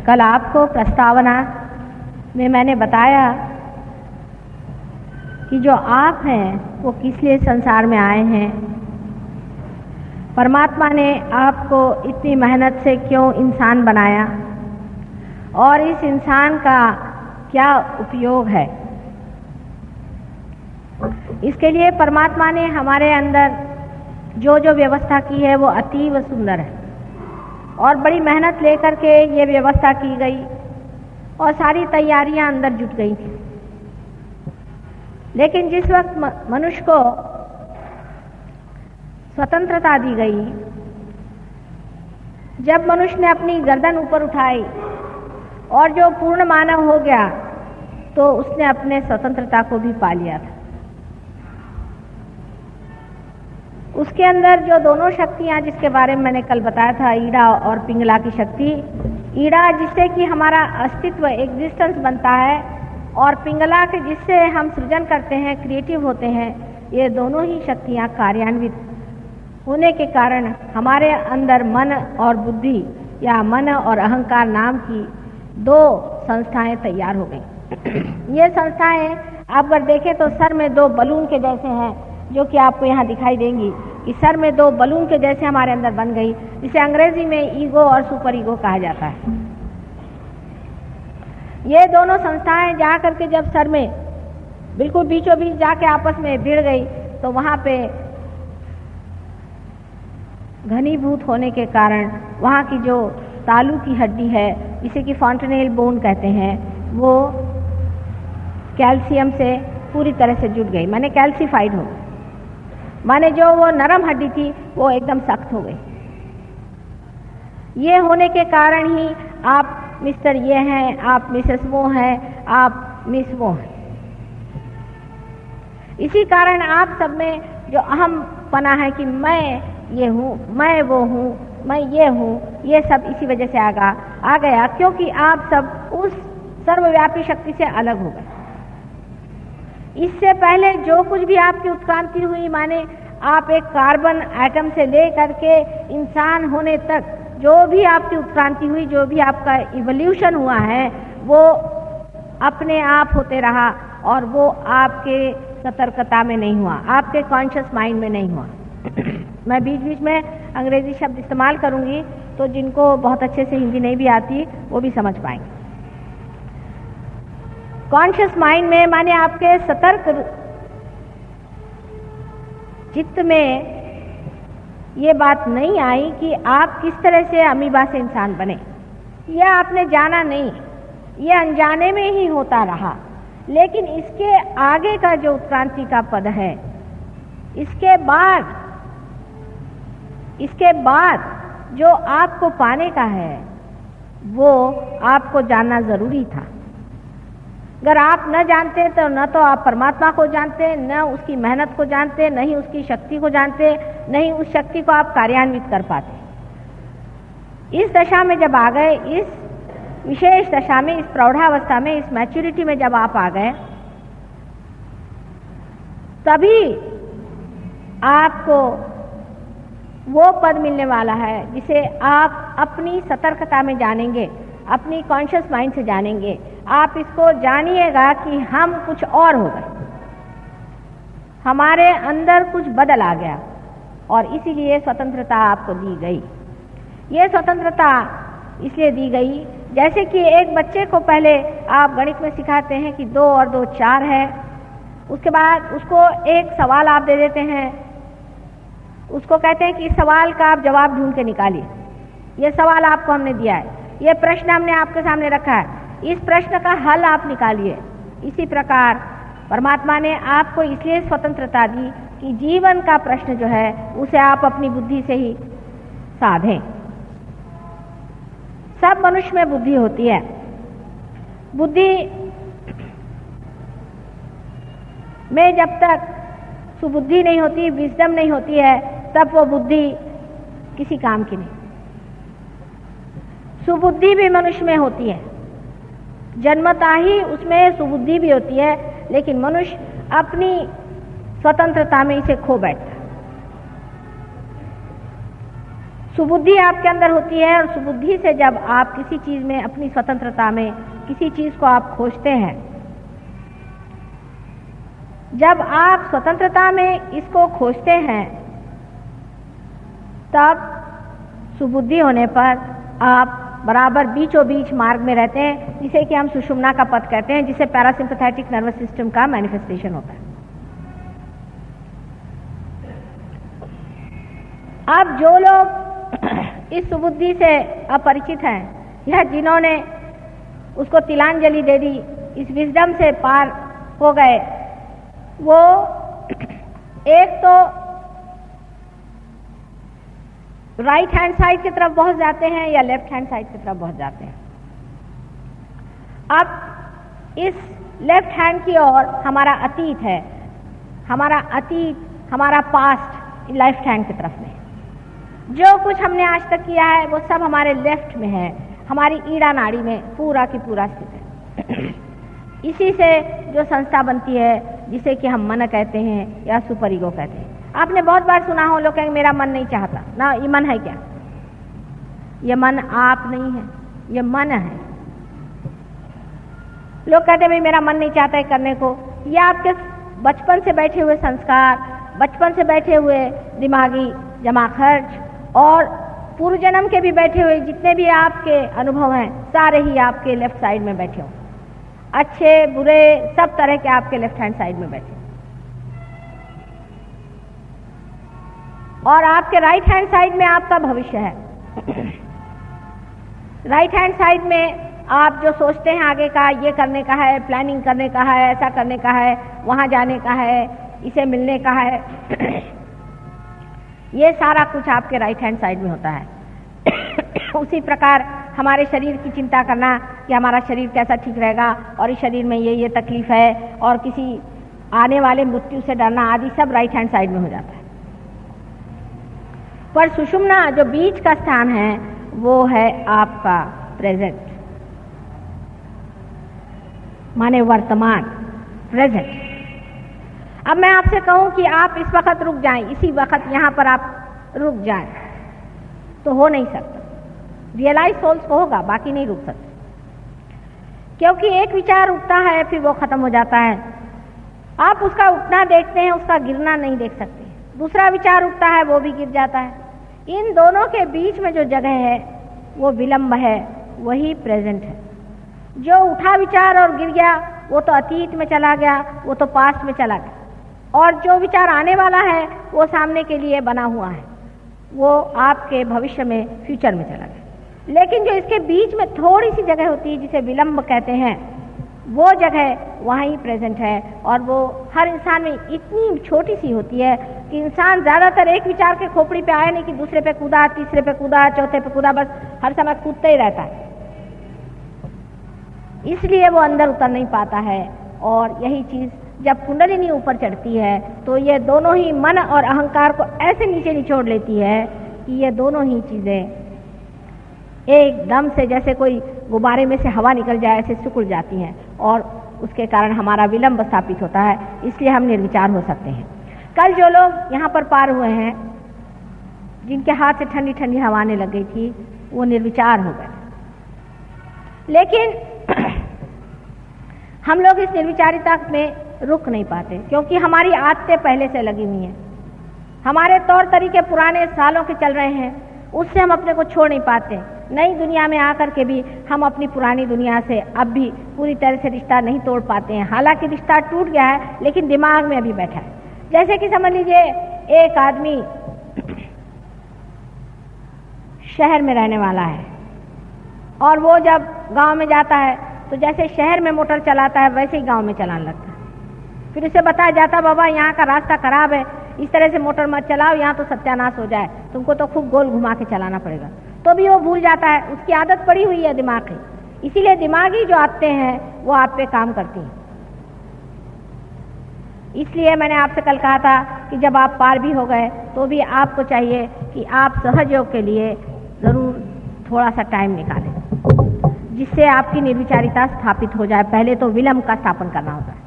कल आपको प्रस्तावना में मैंने बताया कि जो आप हैं वो किस लिए संसार में आए हैं, परमात्मा ने आपको इतनी मेहनत से क्यों इंसान बनाया और इस इंसान का क्या उपयोग है। इसके लिए परमात्मा ने हमारे अंदर जो जो व्यवस्था की है वो अतीव सुंदर है और बड़ी मेहनत लेकर के ये व्यवस्था की गई और सारी तैयारियां अंदर जुट गई थी। लेकिन जिस वक्त मनुष्य को स्वतंत्रता दी गई, जब मनुष्य ने अपनी गर्दन ऊपर उठाई और जो पूर्ण मानव हो गया, तो उसने अपने स्वतंत्रता को भी पा लिया था। उसके अंदर जो दोनों शक्तियां जिसके बारे में मैंने कल बताया था, ईड़ा और पिंगला की शक्ति, ईड़ा जिससे कि हमारा अस्तित्व एग्जिस्टेंस बनता है और पिंगला के जिससे हम सृजन करते हैं, क्रिएटिव होते हैं, ये दोनों ही शक्तियां कार्यान्वित होने के कारण हमारे अंदर मन और बुद्धि या मन और अहंकार नाम की दो संस्थाएं तैयार हो गई। ये संस्थाएं आप अगर देखें तो सर में दो बलून के जैसे हैं, जो कि आपको यहाँ दिखाई देंगी कि सर में दो बलून के जैसे हमारे अंदर बन गई, जिसे अंग्रेजी में ईगो और सुपर ईगो कहा जाता है। ये दोनों संस्थाएं जा करके जब सर में बिल्कुल बीचों बीच जाके आपस में भिड़ गई, तो वहाँ पे घनीभूत होने के कारण वहाँ की जो तालू की हड्डी है, जिसे कि फॉन्टेनेल बोन कहते हैं, वो कैल्शियम से पूरी तरह से जुट गई, माने कैल्सीफाइड हो गई। माने जो वो नरम हड्डी थी वो एकदम सख्त हो गई। ये होने के कारण ही आप मिस्टर ये हैं, आप मिसेस वो हैं, आप मिस वो हैं। इसी कारण आप सब में जो अहम पना है कि मैं ये हूँ, मैं वो हूँ, मैं ये हूँ, ये सब इसी वजह से आ गया, क्योंकि आप सब उस सर्वव्यापी शक्ति से अलग हो गए। इससे पहले जो कुछ भी आपकी उत्क्रांति हुई, माने आप एक कार्बन एटम से ले करके इंसान होने तक जो भी आपकी उत्क्रांति हुई, जो भी आपका इवोल्यूशन हुआ है, वो अपने आप होते रहा और वो आपके सतर्कता में नहीं हुआ, आपके कॉन्शियस माइंड में नहीं हुआ। मैं बीच बीच में अंग्रेजी शब्द इस्तेमाल करूंगी, तो जिनको बहुत अच्छे से हिंदी नहीं भी आती वो भी समझ पाएंगे। कॉन्शियस माइंड में माने आपके सतर्क चित्त में ये बात नहीं आई कि आप किस तरह से अमीबा से इंसान बने। यह आपने जाना नहीं, यह अनजाने में ही होता रहा। लेकिन इसके आगे का जो उत्क्रांति का पद है, इसके बाद जो आपको पाने का है, वो आपको जानना जरूरी था। अगर आप न जानते तो न तो आप परमात्मा को जानते, न उसकी मेहनत को जानते, न ही उसकी शक्ति को जानते, न ही उस शक्ति को आप कार्यान्वित कर पाते। इस दशा में जब आ गए, इस विशेष दशा में, इस प्रौढ़ावस्था में, इस मैच्योरिटी में जब आप आ गए, तभी आपको वो पद मिलने वाला है जिसे आप अपनी सतर्कता में जानेंगे, अपनी कॉन्शियस माइंड से जानेंगे। आप इसको जानिएगा कि हम कुछ और हो गए, हमारे अंदर कुछ बदल आ गया और इसीलिए स्वतंत्रता आपको दी गई। ये स्वतंत्रता इसलिए दी गई, जैसे कि एक बच्चे को पहले आप गणित में सिखाते हैं कि 2 और 2 4 है, उसके बाद उसको एक सवाल आप दे देते हैं, उसको कहते हैं कि इस सवाल का आप जवाब ढूंढ के निकालिए। ये सवाल आपको हमने दिया है, ये प्रश्न हमने आपके सामने रखा है, इस प्रश्न का हल आप निकालिए। इसी प्रकार परमात्मा ने आपको इसलिए स्वतंत्रता दी कि जीवन का प्रश्न जो है उसे आप अपनी बुद्धि से ही साधें। सब मनुष्य में बुद्धि होती है। बुद्धि में जब तक सुबुद्धि नहीं होती, विजडम नहीं होती है, तब वो बुद्धि किसी काम की नहीं। सुबुद्धि भी मनुष्य में होती है, जन्मता ही उसमें सुबुद्धि भी होती है, लेकिन मनुष्य अपनी स्वतंत्रता में इसे खो बैठता है। सुबुद्धि आपके अंदर होती है, और सुबुद्धि से जब आप किसी चीज में, अपनी स्वतंत्रता में किसी चीज को आप खोजते हैं, जब आप स्वतंत्रता में इसको खोजते हैं, तब सुबुद्धि होने पर आप बराबर बीचों बीच मार्ग में रहते हैं, जिसे कि हम सुषुम्ना का पथ कहते हैं, जिसे पैरासिम्पैथेटिक नर्वस सिस्टम का मैनिफेस्टेशन होता है। अब जो लोग इस सुबुद्धि से अपरिचित हैं, या जिन्होंने उसको तिलांजलि दे दी, इस विजडम से पार हो गए, वो एक तो राइट हैंड साइड की तरफ बहुत जाते हैं या लेफ्ट हैंड साइड की तरफ बहुत जाते हैं। अब इस लेफ्ट हैंड की ओर हमारा अतीत है, हमारा अतीत, हमारा पास्ट लेफ्ट हैंड की तरफ में। जो कुछ हमने आज तक किया है वो सब हमारे लेफ्ट में है, हमारी ईड़ा नाड़ी में पूरा की पूरा स्थित है। इसी से जो संस्था बनती है, जिसे कि हम मन कहते हैं या सुपर ईगो कहते हैं। आपने बहुत बार सुना हो, लोग कहेंगे मेरा मन नहीं चाहता ना, ये मन है क्या? ये मन आप नहीं है, ये मन है। लोग कहते हैं भाई मेरा मन नहीं चाहता है करने को। ये आपके बचपन से बैठे हुए संस्कार, बचपन से बैठे हुए दिमागी जमा खर्च, और पूर्व जन्म के भी बैठे हुए जितने भी आपके अनुभव हैं, सारे ही आपके लेफ्ट साइड में बैठे हो। अच्छे बुरे सब तरह के आपके लेफ्ट हैंड साइड में बैठे, और आपके राइट हैंड साइड में आपका भविष्य है। राइट हैंड साइड में आप जो सोचते हैं आगे का, ये करने का है, प्लानिंग करने का है, ऐसा करने का है, वहां जाने का है, इसे मिलने का है, ये सारा कुछ आपके राइट हैंड साइड में होता है। उसी प्रकार हमारे शरीर की चिंता करना कि हमारा शरीर कैसा ठीक रहेगा, और इस शरीर में ये तकलीफ है, और किसी आने वाले मृत्यु से डरना आदि, सब राइट हैंड साइड में हो जाता है। पर सुषुम्ना जो बीच का स्थान है, वो है आपका प्रेजेंट, माने वर्तमान, प्रेजेंट। अब मैं आपसे कहूं कि आप इस वक्त रुक जाएं, इसी वक्त यहां पर आप रुक जाएं, तो हो नहीं सकता। रियलाइज सोल्स को होगा, बाकी नहीं रुक सकते, क्योंकि एक विचार उठता है फिर वो खत्म हो जाता है। आप उसका उठना देखते हैं, उसका गिरना नहीं देख सकते। दूसरा विचार उठता है, वो भी गिर जाता है। इन दोनों के बीच में जो जगह है वो विलंब है, वही प्रेजेंट है। जो उठा विचार और गिर गया वो तो अतीत में चला गया, वो तो पास्ट में चला गया, और जो विचार आने वाला है वो सामने के लिए बना हुआ है, वो आपके भविष्य में, फ्यूचर में चला गया। लेकिन जो इसके बीच में थोड़ी सी जगह होती है, जिसे विलंब कहते हैं, वो जगह वहीं प्रेजेंट है, और वो हर इंसान में इतनी छोटी सी होती है कि इंसान ज्यादातर एक विचार के खोपड़ी पे आया नहीं कि दूसरे पे कूदा, तीसरे पे कूदा, चौथे पे कूदा, बस हर समय कूदते ही रहता है। इसलिए वो अंदर उतर नहीं पाता है। और यही चीज जब कुंडलिनी ऊपर चढ़ती है तो ये दोनों ही मन और अहंकार को ऐसे नीचे निचोड़ लेती है कि ये दोनों ही चीजें एकदम से जैसे कोई गुब्बारे में से हवा निकल जाए ऐसे सिकुड़ जाती हैं, और उसके कारण हमारा विलंब स्थापित होता है। इसलिए हम निर्विचार हो सकते हैं। कल जो लोग यहाँ पर पार हुए हैं, जिनके हाथ से ठंडी ठंडी हवा आने लग गई थी, वो निर्विचार हो गए। लेकिन हम लोग इस निर्विचारिता में रुक नहीं पाते, क्योंकि हमारी आदतें पहले से लगी हुई हैं, हमारे तौर तरीके पुराने सालों के चल रहे हैं, उससे हम अपने को छोड़ नहीं पाते। नई दुनिया में आकर के भी हम अपनी पुरानी दुनिया से अब भी पूरी तरह से रिश्ता नहीं तोड़ पाते हैं। हालांकि रिश्ता टूट गया है, लेकिन दिमाग में अभी बैठा है। जैसे कि समझ लीजिए, एक आदमी शहर में रहने वाला है, और वो जब गांव में जाता है तो जैसे शहर में मोटर चलाता है वैसे ही गांव में चलाने लगता है। फिर उसे बताया जाता, बाबा यहाँ का रास्ता खराब है, इस तरह से मोटर मत चलाओ, यहाँ तो सत्यानाश हो जाए, तुमको तो खूब गोल घुमा के चलाना पड़ेगा। तो भी वो भूल जाता है, उसकी आदत पड़ी हुई है दिमाग की। इसीलिए दिमागी जो आदतें हैं वो आप पे काम करती हैं। इसलिए मैंने आपसे कल कहा था कि जब आप पार भी हो गए तो भी आपको चाहिए कि आप सहयोग के लिए जरूर थोड़ा सा टाइम निकालें, जिससे आपकी निर्विचारिता स्थापित हो जाए। पहले तो विलंब का स्थापन करना होता है।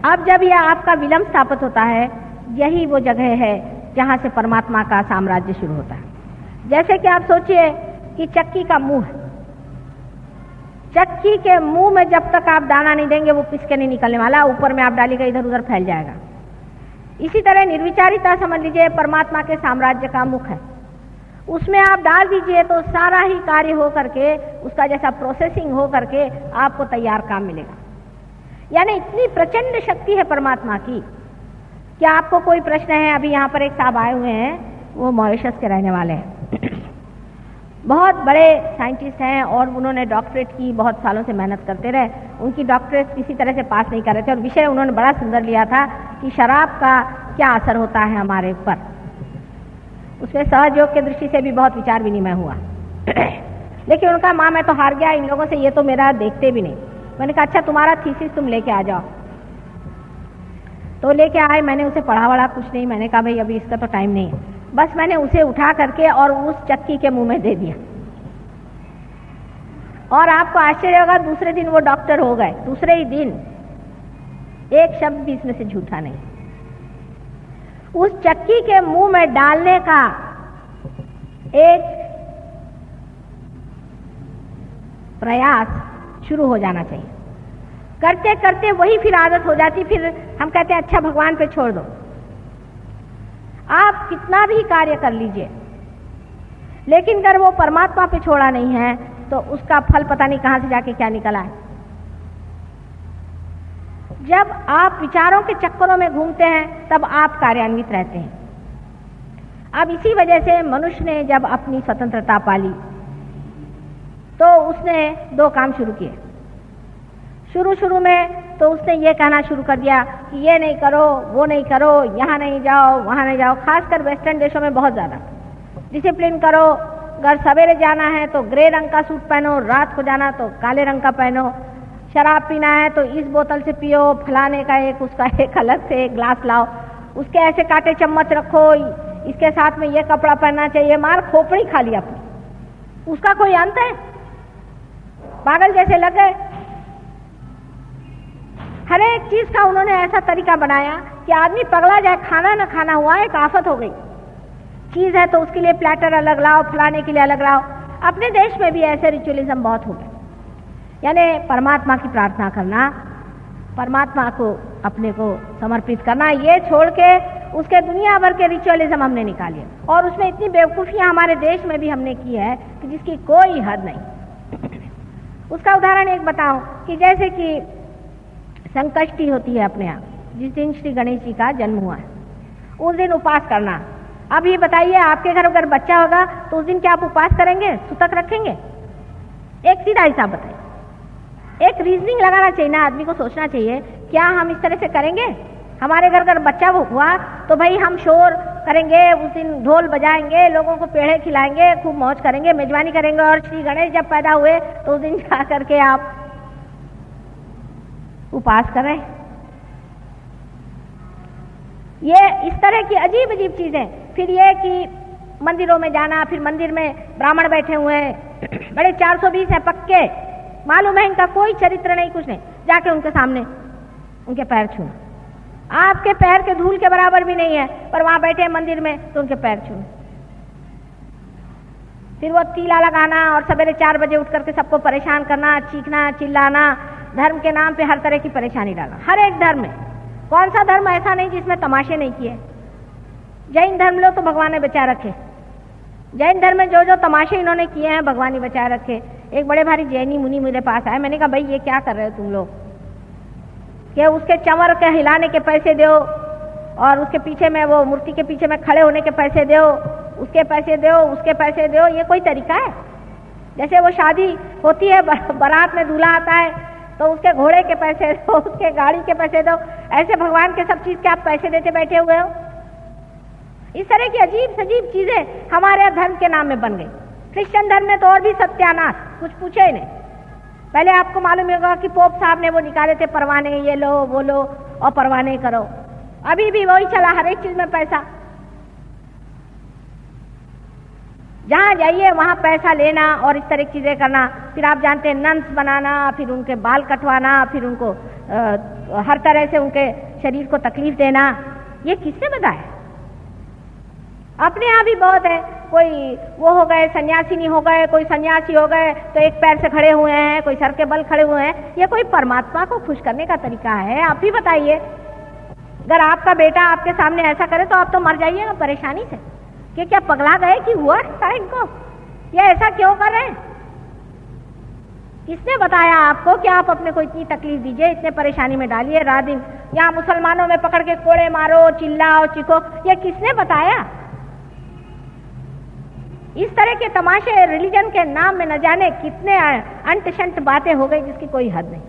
अब जब यह आपका विलंब स्थापित होता है, यही वो जगह है जहाँ से परमात्मा का साम्राज्य शुरू होता है। जैसे कि आप सोचिए कि चक्की का मुंह है, चक्की के मुंह में जब तक आप दाना नहीं देंगे वो पिस के नहीं निकलने वाला, ऊपर में आप डालिएगा इधर उधर फैल जाएगा। इसी तरह निर्विचारिता समझ लीजिए परमात्मा के साम्राज्य का मुख है, उसमें आप डाल दीजिए तो सारा ही कार्य हो करके उसका जैसा प्रोसेसिंग हो करके आपको तैयार काम मिलेगा। यानी इतनी प्रचंड शक्ति है परमात्मा की। क्या आपको कोई प्रश्न है? अभी यहाँ पर एक साहब आए हुए हैं, वो मॉरिशस के रहने वाले हैं, बहुत बड़े साइंटिस्ट हैं और उन्होंने डॉक्टरेट की, बहुत सालों से मेहनत करते रहे, उनकी डॉक्टरेट किसी तरह से पास नहीं कर रहे थे और विषय उन्होंने बड़ा सुंदर लिया था कि शराब का क्या असर होता है हमारे ऊपर। उसमें सहयोग की दृष्टि से भी बहुत विचार विनिमय हुआ लेकिन उनका माँ मैं तो हार गया इन लोगों से, ये तो मेरा देखते भी नहीं। मैंने कहा अच्छा तुम्हारा थीसिस तुम लेके आ जाओ। तो लेके आए, मैंने उसे पढ़ा वढ़ा कुछ नहीं, मैंने कहा भाई अभी इसका तो टाइम नहीं है। बस मैंने उसे उठा करके और उस चक्की के मुंह में दे दिया और आपको आश्चर्य होगा दूसरे दिन वो डॉक्टर हो गए। दूसरे ही दिन एक शब्द भी इसमें से झूठा नहीं। उस चक्की के मुंह में डालने का एक प्रयास शुरू हो जाना चाहिए। करते करते वही फिर आदत हो जाती, फिर हम कहते हैं अच्छा भगवान पे छोड़ दो। आप कितना भी कार्य कर लीजिए लेकिन अगर वो परमात्मा पे छोड़ा नहीं है तो उसका फल पता नहीं कहां से जाके क्या निकला है। जब आप विचारों के चक्करों में घूमते हैं तब आप कार्यान्वित रहते हैं। अब इसी वजह से मनुष्य ने जब अपनी स्वतंत्रता पाली तो उसने दो काम शुरू किए। शुरू में तो उसने ये कहना शुरू कर दिया कि ये नहीं करो, वो नहीं करो, यहाँ नहीं जाओ, वहाँ नहीं जाओ। खासकर वेस्टर्न देशों में बहुत ज़्यादा डिसिप्लिन करो। अगर सवेरे जाना है तो ग्रे रंग का सूट पहनो, रात को जाना तो काले रंग का पहनो। शराब पीना है तो इस बोतल से पियो, फलाने का एक उसका एक अलग से एक ग्लास लाओ, उसके ऐसे कांटे चम्मच रखो, इसके साथ में ये कपड़ा पहनना चाहिए। मार खोपड़ी खा लिया अपनी, उसका कोई अंत है? पागल जैसे लग गए। हर एक चीज का उन्होंने ऐसा तरीका बनाया कि आदमी पगला जाए। खाना न खाना हुआ एक आफत हो गई। चीज है तो उसके लिए प्लेटर अलग लाओ, फलाने के लिए अलग लाओ। अपने देश में भी ऐसे रिचुअलिज्म बहुत हो गए। यानी परमात्मा की प्रार्थना करना, परमात्मा को अपने को समर्पित करना, ये छोड़ के उसके दुनिया भर के रिचुअलिज्म हमने निकाले और उसमें इतनी बेवकूफियां हमारे देश में भी हमने की है कि जिसकी कोई हद नहीं। उसका उदाहरण एक बताऊं कि जैसे कि संकष्टी होती है अपने यहाँ, जिस दिन श्री गणेश जी का जन्म हुआ है उस दिन उपवास करना। अब ये बताइए आपके घर अगर बच्चा होगा तो उस दिन क्या आप उपवास करेंगे, सुतक रखेंगे? एक सीधा हिसाब बताइए। एक रीजनिंग लगाना चाहिए ना, आदमी को सोचना चाहिए क्या हम इस तरह से करेंगे? हमारे घर अगर बच्चा हुआ तो भाई हम शोर करेंगे, उस दिन ढोल बजाएंगे, लोगों को पेड़े खिलाएंगे, खूब मौज करेंगे, मेजबानी करेंगे। और श्री गणेश जब पैदा हुए तो उस दिन जा करके आप उपवास कर रहे हैं। ये इस तरह की अजीब अजीब चीजें। फिर ये कि मंदिरों में जाना, फिर मंदिर में ब्राह्मण बैठे हुए हैं, बड़े 420 हैं पक्के, मालूम है इनका कोई चरित्र नहीं, कुछ नहीं, जाके उनके सामने उनके पैर छूना। आपके पैर के धूल के बराबर भी नहीं है, पर वहां बैठे हैं मंदिर में तो उनके पैर छूना। फिर वो तीला लगाना और सवेरे 4 बजे उठ करके सबको परेशान करना, चीखना, चिल्लाना, धर्म के नाम पे हर तरह की परेशानी डालना। हर एक धर्म में, कौन सा धर्म ऐसा नहीं जिसमें तमाशे नहीं किए? जैन धर्म लो तो भगवान ने बचा रखे। जैन धर्म में जो जो तमाशे इन्होंने किए हैं भगवान ने बचा रखे। एक बड़े भारी जैनी मुनि मेरे पास आए, मैंने कहा भाई ये क्या कर रहे हो तुम लोग? कि उसके चंवर के हिलाने के पैसे दो और उसके पीछे में वो मूर्ति के पीछे में खड़े होने के पैसे दो, उसके पैसे दो, उसके पैसे दो। ये कोई तरीका है? जैसे वो शादी होती है, बारात में दूल्हा आता है तो उसके घोड़े के पैसे दो, उसके गाड़ी के पैसे दो। ऐसे भगवान के सब चीज के आप पैसे देते बैठे हुए हो। इस तरह की अजीब सजीब चीजें हमारे धर्म के नाम में बन गई। क्रिश्चियन धर्म में तो और भी सत्यानाश, कुछ पूछे ही नहीं। पहले आपको मालूम होगा कि पोप साहब ने वो निकाले थे परवाने, ये लो वो लो और परवाने करो। अभी भी वही चला, हर एक चीज में पैसा। जहां जाइए वहां पैसा लेना और इस तरह की चीजें करना। फिर आप जानते हैं नन्स बनाना, फिर उनके बाल कटवाना, फिर उनको हर तरह से उनके शरीर को तकलीफ देना। ये किसने बताया? अपने यहाँ भी बहुत है, कोई वो हो गए सन्यासी नहीं हो गए, कोई सन्यासी हो गए तो एक पैर से खड़े हुए हैं, कोई सर के बल खड़े हुए हैं। ये कोई परमात्मा को खुश करने का तरीका है? आप ही बताइए। अगर आपका बेटा आपके सामने ऐसा करे तो आप तो मर जाइएगा परेशानी से कि क्या पगला गए कि हुआ था इनको, ये ऐसा क्यों कर रहे हैं? किसने बताया आपको कि आप अपने को इतनी तकलीफ दीजिए, इतने परेशानी में डालिए, रात दिन यहाँ मुसलमानों में पकड़ के कोड़े मारो, चिल्लाओ, चिको, ये किसने बताया? इस तरह के तमाशे रिलीजन के नाम में न जाने कितने अंट शंट बातें हो गई जिसकी कोई हद नहीं।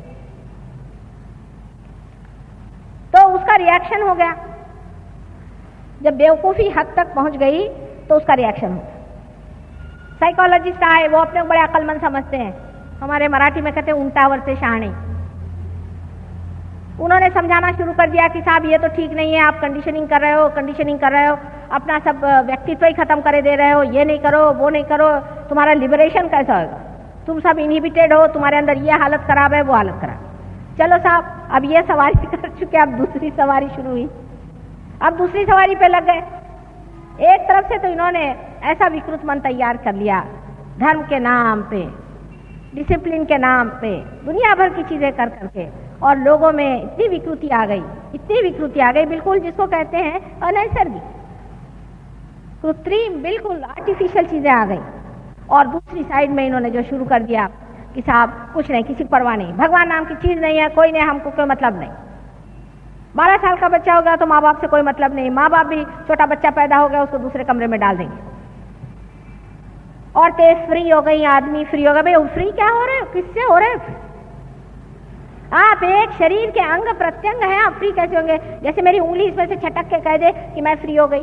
तो उसका रिएक्शन हो गया, जब बेवकूफी हद तक पहुंच गई तो उसका रिएक्शन हो गया। साइकोलॉजिस्ट आए, वो अपने बड़े अक्लमंद समझते हैं, हमारे मराठी में कहते हैं उल्टावर से शहाणे। उन्होंने समझाना शुरू कर दिया कि साहब ये तो ठीक नहीं है, आप कंडीशनिंग कर रहे हो, अपना सब व्यक्तित्व ही खत्म करे दे रहे हो, ये नहीं करो, वो नहीं करो, तुम्हारा लिबरेशन कैसा होगा? तुम सब इनहिबिटेड हो, तुम्हारे अंदर ये हालत खराब है, वो हालत खराब। चलो साहब, अब ये सवारी कर चुके, अब दूसरी सवारी शुरू हुई, अब दूसरी सवारी पे लग गए। एक तरफ से तो इन्होंने ऐसा विकृत मन तैयार कर लिया, धर्म के नाम पे, डिसिप्लिन के नाम पे दुनिया भर की चीजें कर करके, और लोगों में इतनी विकृति आ गई, बिल्कुल जिसको कहते हैं अनैसर्गिक, कृत्रिम, बिल्कुल आर्टिफिशियल चीजें आ गई। और दूसरी साइड में इन्होंने जो शुरू कर दिया कि साहब कुछ नहीं, किसी परवाह नहीं, भगवान नाम की चीज नहीं है, कोई नहीं, हमको कोई मतलब नहीं। 12 साल का बच्चा हो गया तो माँ बाप से कोई मतलब नहीं, माँ बाप भी छोटा बच्चा पैदा हो गया उसको दूसरे कमरे में डाल देंगे। औरतें फ्री हो गई, आदमी फ्री हो गए। भाई फ्री क्या हो रहे हो, किससे हो रहे हो? आप एक शरीर के अंग प्रत्यंग हैं, आप फ्री कैसे होंगे? जैसे मेरी उंगली इसमें से छटक के कह दे कि मैं फ्री हो गई,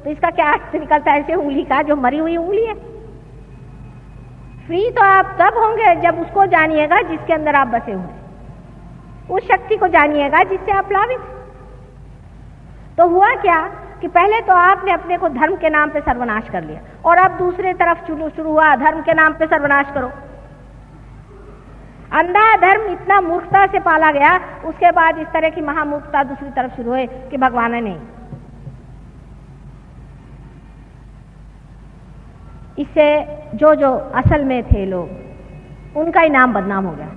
तो इसका क्या अर्थ निकलता है? ऐसे उंगली का जो मरी हुई उंगली है। फ्री तो आप तब होंगे जब उसको जानिएगा जिसके अंदर आप बसे हुए, उस शक्ति को जानिएगा जिससे आप प्लावित। तो हुआ क्या कि पहले तो आपने अपने को धर्म के नाम पे सर्वनाश कर लिया, और अब दूसरे तरफ शुरू हुआ धर्म के नाम पे सर्वनाश करो। अंधा धर्म इतना मूर्खता से पाला गया, उसके बाद इस तरह की महामूर्खता दूसरी तरफ शुरू हुई कि भगवान है नहीं। इससे जो असल में थे लोग, उनका ही नाम बदनाम हो गया।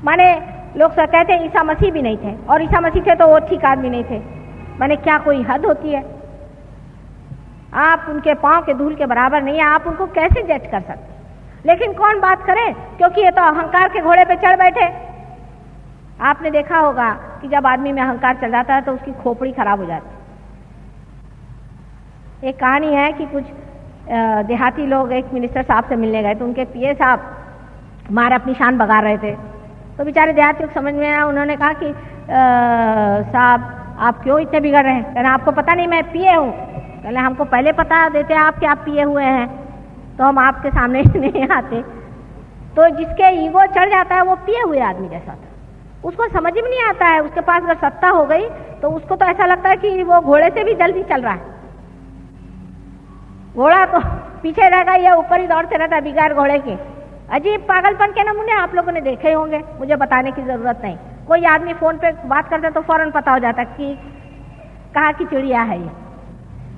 माने लोग कहते हैं ईसा मसीह भी नहीं थे, और ईसा मसीह थे तो वो ठीक आदमी नहीं थे। माने क्या कोई हद होती है? आप उनके पांव के धूल के बराबर नहीं है, आप उनको कैसे जज कर सकते? लेकिन कौन बात करे, क्योंकि ये तो अहंकार के घोड़े पे चढ़ बैठे। आपने देखा होगा कि जब आदमी में अहंकार चल जाता है तो उसकी खोपड़ी खराब हो जाती है। एक कहानी है कि कुछ देहाती लोग एक मिनिस्टर साहब से मिलने गए, तो उनके पीए साहब मारे अपनी शान बगा रहे थे। तो बेचारे देहाती को समझ में आया, उन्होंने कहा कि साहब आप क्यों इतने बिगड़ रहे हैं? कहना आपको पता नहीं मैं पिए हूँ। कहना हमको पहले पता देते आप कि आप पिए हुए हैं तो हम आपके सामने नहीं आते। तो जिसके ईगो चढ़ जाता है वो पिए हुए आदमी जैसा था, उसको समझ में नहीं आता है। उसके पास अगर सत्ता हो गई तो उसको तो ऐसा लगता है कि वो घोड़े से भी जल्दी चल रहा है। घोड़ा तो पीछे रहेगा, ये ऊपर ही दौड़ते रहता है बिगाड़ घोड़े के। अजीब पागलपन के नमूने आप लोगों ने देखे होंगे, मुझे बताने की जरूरत नहीं। कोई आदमी फोन पे बात करते तो फौरन पता हो जाता कि कहाँ की चिड़िया है ये।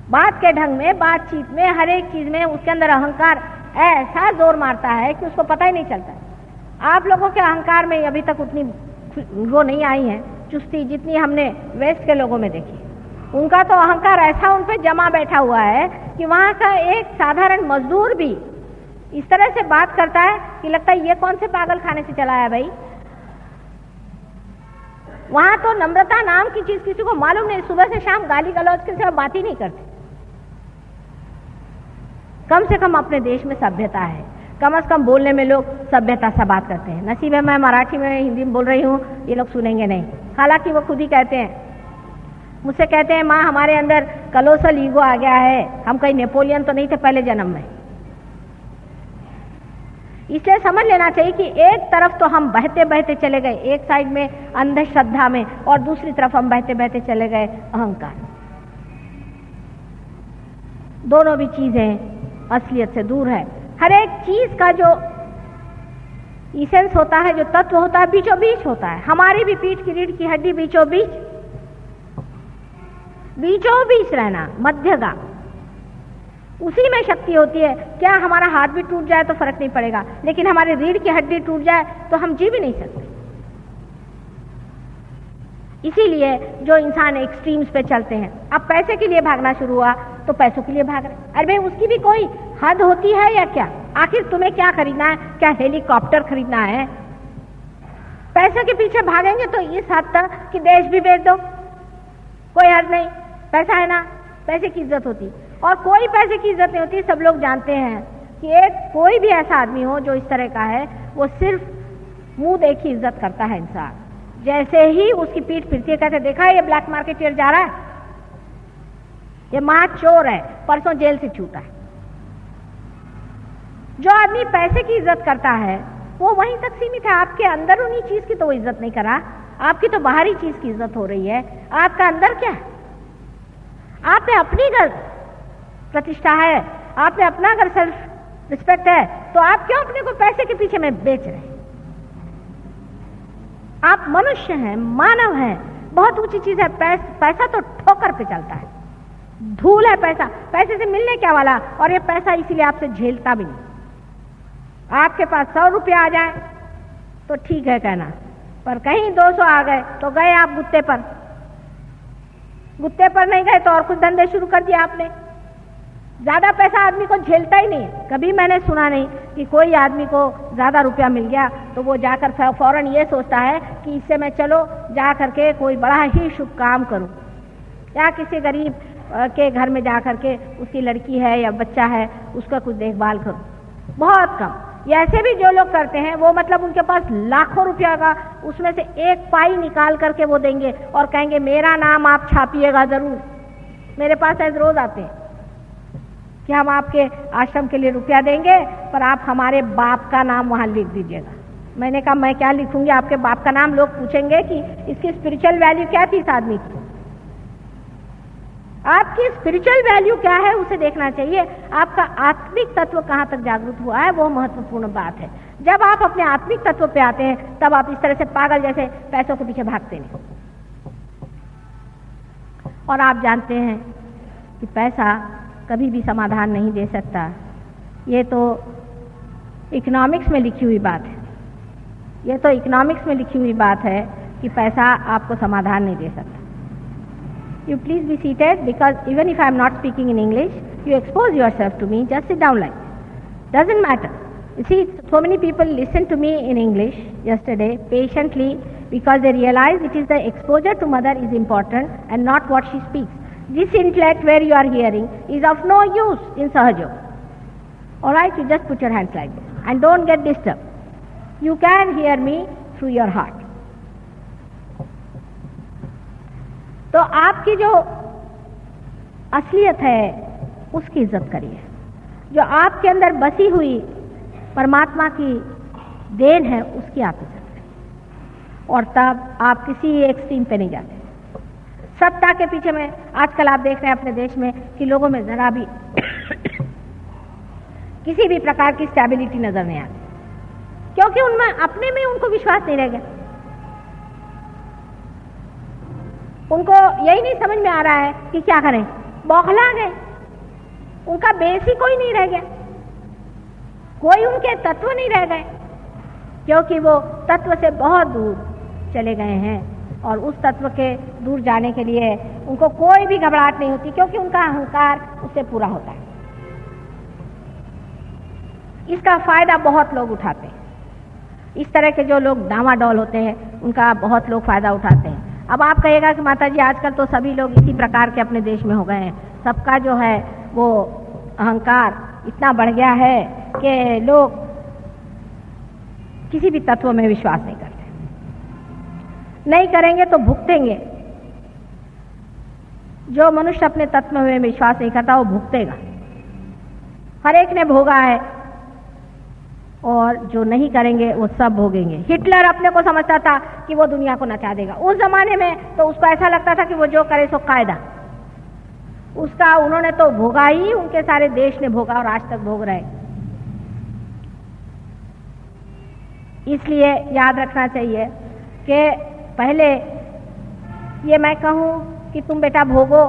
बात के ढंग में, बातचीत में, हर एक चीज में उसके अंदर अहंकार ऐसा जोर मारता है कि उसको पता ही नहीं चलता। आप लोगों के अहंकार में अभी तक उतनी वो नहीं आई है चुस्ती जितनी हमने वेस्ट के लोगों में देखी। उनका तो अहंकार ऐसा उन पे जमा बैठा हुआ है कि वहां का एक साधारण मजदूर भी इस तरह से बात करता है कि लगता है ये कौन से पागल खाने से चला है भाई। वहां तो नम्रता नाम की चीज किसी को मालूम नहीं। सुबह से शाम गाली गलौज के सिवा बात ही नहीं करते। कम से कम अपने देश में सभ्यता है, कम से कम बोलने में लोग सभ्यता से बात करते हैं। नसीब है मैं मराठी में हिंदी में बोल रही हूँ, ये लोग सुनेंगे नहीं। हालांकि वो खुद ही कहते हैं, मुझसे कहते हैं माँ हमारे अंदर कलोसल ईगो आ गया है, हम कहीं नेपोलियन तो नहीं थे पहले जन्म में। इसलिए समझ लेना चाहिए कि एक तरफ तो हम बहते बहते चले गए, एक साइड में अंधश्रद्धा में, और दूसरी तरफ हम बहते बहते चले गए अहंकार। दोनों भी चीजें असलियत से दूर है। हर एक चीज का जो इसेंस होता है, जो तत्व होता है, बीचों बीच होता है। हमारी भी पीठ की रीढ़ की हड्डी बीचों बीच बीचों बीच रहना, मध्यगा, उसी में शक्ति होती है। क्या हमारा हाथ भी टूट जाए तो फर्क नहीं पड़ेगा, लेकिन हमारी रीढ़ की हड्डी टूट जाए तो हम जी भी नहीं सकते। इसीलिए जो इंसान एक्सट्रीम्स पे चलते हैं, अब पैसे के लिए भागना शुरू हुआ तो पैसों के लिए भाग रहे। अरे भाई, उसकी भी कोई हद होती है या क्या? आखिर तुम्हें क्या खरीदना है? क्या हेलीकॉप्टर खरीदना है? पैसे के पीछे भागेंगे तो इस हद तक कि देश भी बेच दो, कोई हद नहीं। पैसा है ना, पैसे की इज्जत होती, और कोई पैसे की इज्जत नहीं होती। सब लोग जानते हैं कि एक कोई भी ऐसा आदमी हो जो इस तरह का है, वो सिर्फ मुंह देखी इज्जत करता है इंसान। जैसे ही उसकी पीठ फिरती है, कहते देखा है ये ब्लैक मार्केटियर जा रहा है, ये महा चोर है, परसों जेल से छूटा है। जो आदमी पैसे की इज्जत करता है वो वहीं तक सीमित है। आपके अंदर उन्हीं चीज की तो वो इज्जत नहीं करा, आपकी तो बाहरी चीज की इज्जत हो रही है। आपका अंदर क्या है? आप में अपनी अगर प्रतिष्ठा है, आप में अपना अगर सेल्फ रिस्पेक्ट है, तो आप क्यों अपने को पैसे के पीछे में बेच रहे हैं? आप मनुष्य हैं, मानव हैं, बहुत ऊंची चीज है। पैसा तो ठोकर पे चलता है, धूल है पैसा, पैसे से मिलने क्या वाला। और ये पैसा इसीलिए आपसे झेलता भी नहीं। आपके पास 100 रुपया आ जाए तो ठीक है कहना, पर कहीं 200 आ गए तो गए आप गुत्ते पर। गुत्ते पर नहीं गए तो और कुछ धंधे शुरू कर दिया आपने। ज्यादा पैसा आदमी को झेलता ही नहीं है। कभी मैंने सुना नहीं कि कोई आदमी को ज्यादा रुपया मिल गया तो वो जाकर फौरन ये सोचता है कि इससे मैं चलो जा करके कोई बड़ा ही शुभ काम करूं, या किसी गरीब के घर में जा करके उसकी लड़की है या बच्चा है उसका कुछ देखभाल करूं। बहुत कम। ये ऐसे भी जो लोग करते हैं वो मतलब उनके पास लाखों रुपया का उसमें से एक पाई निकाल करके वो देंगे और कहेंगे मेरा नाम आप छापिएगा जरूर। मेरे पास ऐसे रोज आते हैं कि हम आपके आश्रम के लिए रुपया देंगे पर आप हमारे बाप का नाम वहां लिख दीजिएगा। मैंने कहा मैं क्या लिखूंगी आपके बाप का नाम? लोग पूछेंगे कि इसकी स्पिरिचुअल वैल्यू क्या थी इस आदमी की। आपकी स्पिरिचुअल वैल्यू क्या है उसे देखना चाहिए। आपका आत्मिक तत्व कहाँ तक जागृत हुआ है वो महत्वपूर्ण बात है। जब आप अपने आत्मिक तत्व पे आते हैं तब आप इस तरह से पागल जैसे पैसों के पीछे भागते नहीं। और आप जानते हैं कि पैसा कभी भी समाधान नहीं दे सकता। ये तो इकोनॉमिक्स में लिखी हुई बात है। ये तो इकोनॉमिक्स में लिखी हुई बात है कि पैसा आपको समाधान नहीं दे सकता। You please be seated because even if I am not speaking in English, you expose yourself to me. Just sit down like this. Doesn't matter. You see, so many people listen to me in English yesterday patiently because they realize it is the exposure to mother is important and not what she speaks. This intellect where you are hearing is of no use in Sahaja. Alright, you just put your hands like this and don't get disturbed. You can hear me through your heart. तो आपकी जो असलियत है उसकी इज्जत करिए। जो आपके अंदर बसी हुई परमात्मा की देन है उसकी आप इज्जत करिए, और तब आप किसी एक्सट्रीम पे नहीं जाते। सत्ता के पीछे में आजकल आप देख रहे हैं अपने देश में कि लोगों में जरा भी किसी भी प्रकार की स्टेबिलिटी नजर नहीं आती, क्योंकि उनमें अपने में उनको विश्वास नहीं रह गया। उनको यही नहीं समझ में आ रहा है कि क्या करें, बौखला गए। उनका बेस ही कोई नहीं रह गया, कोई उनके तत्व नहीं रह गए, क्योंकि वो तत्व से बहुत दूर चले गए हैं। और उस तत्व के दूर जाने के लिए उनको कोई भी घबराहट नहीं होती, क्योंकि उनका अहंकार उससे पूरा होता है। इसका फायदा बहुत लोग उठाते हैं। इस तरह के जो लोग डामाडोल होते हैं उनका बहुत लोग फायदा उठाते हैं। अब आप कहेगा कि माता जी आजकल तो सभी लोग इसी प्रकार के अपने देश में हो गए हैं, सबका जो है वो अहंकार इतना बढ़ गया है कि लोग किसी भी तत्व में विश्वास नहीं करते। नहीं करेंगे तो भुगतेंगे। जो मनुष्य अपने तत्व में विश्वास नहीं करता वो भुगतेगा। हर एक ने भोगा है, और जो नहीं करेंगे वो सब भोगेंगे। हिटलर अपने को समझता था कि वो दुनिया को नचा देगा। उस जमाने में तो उसको ऐसा लगता था कि वो जो करे सो कायदा। उसका उन्होंने तो भोगा ही, उनके सारे देश ने भोगा और आज तक भोग रहे। इसलिए याद रखना चाहिए कि पहले ये मैं कहूं कि तुम बेटा भोगो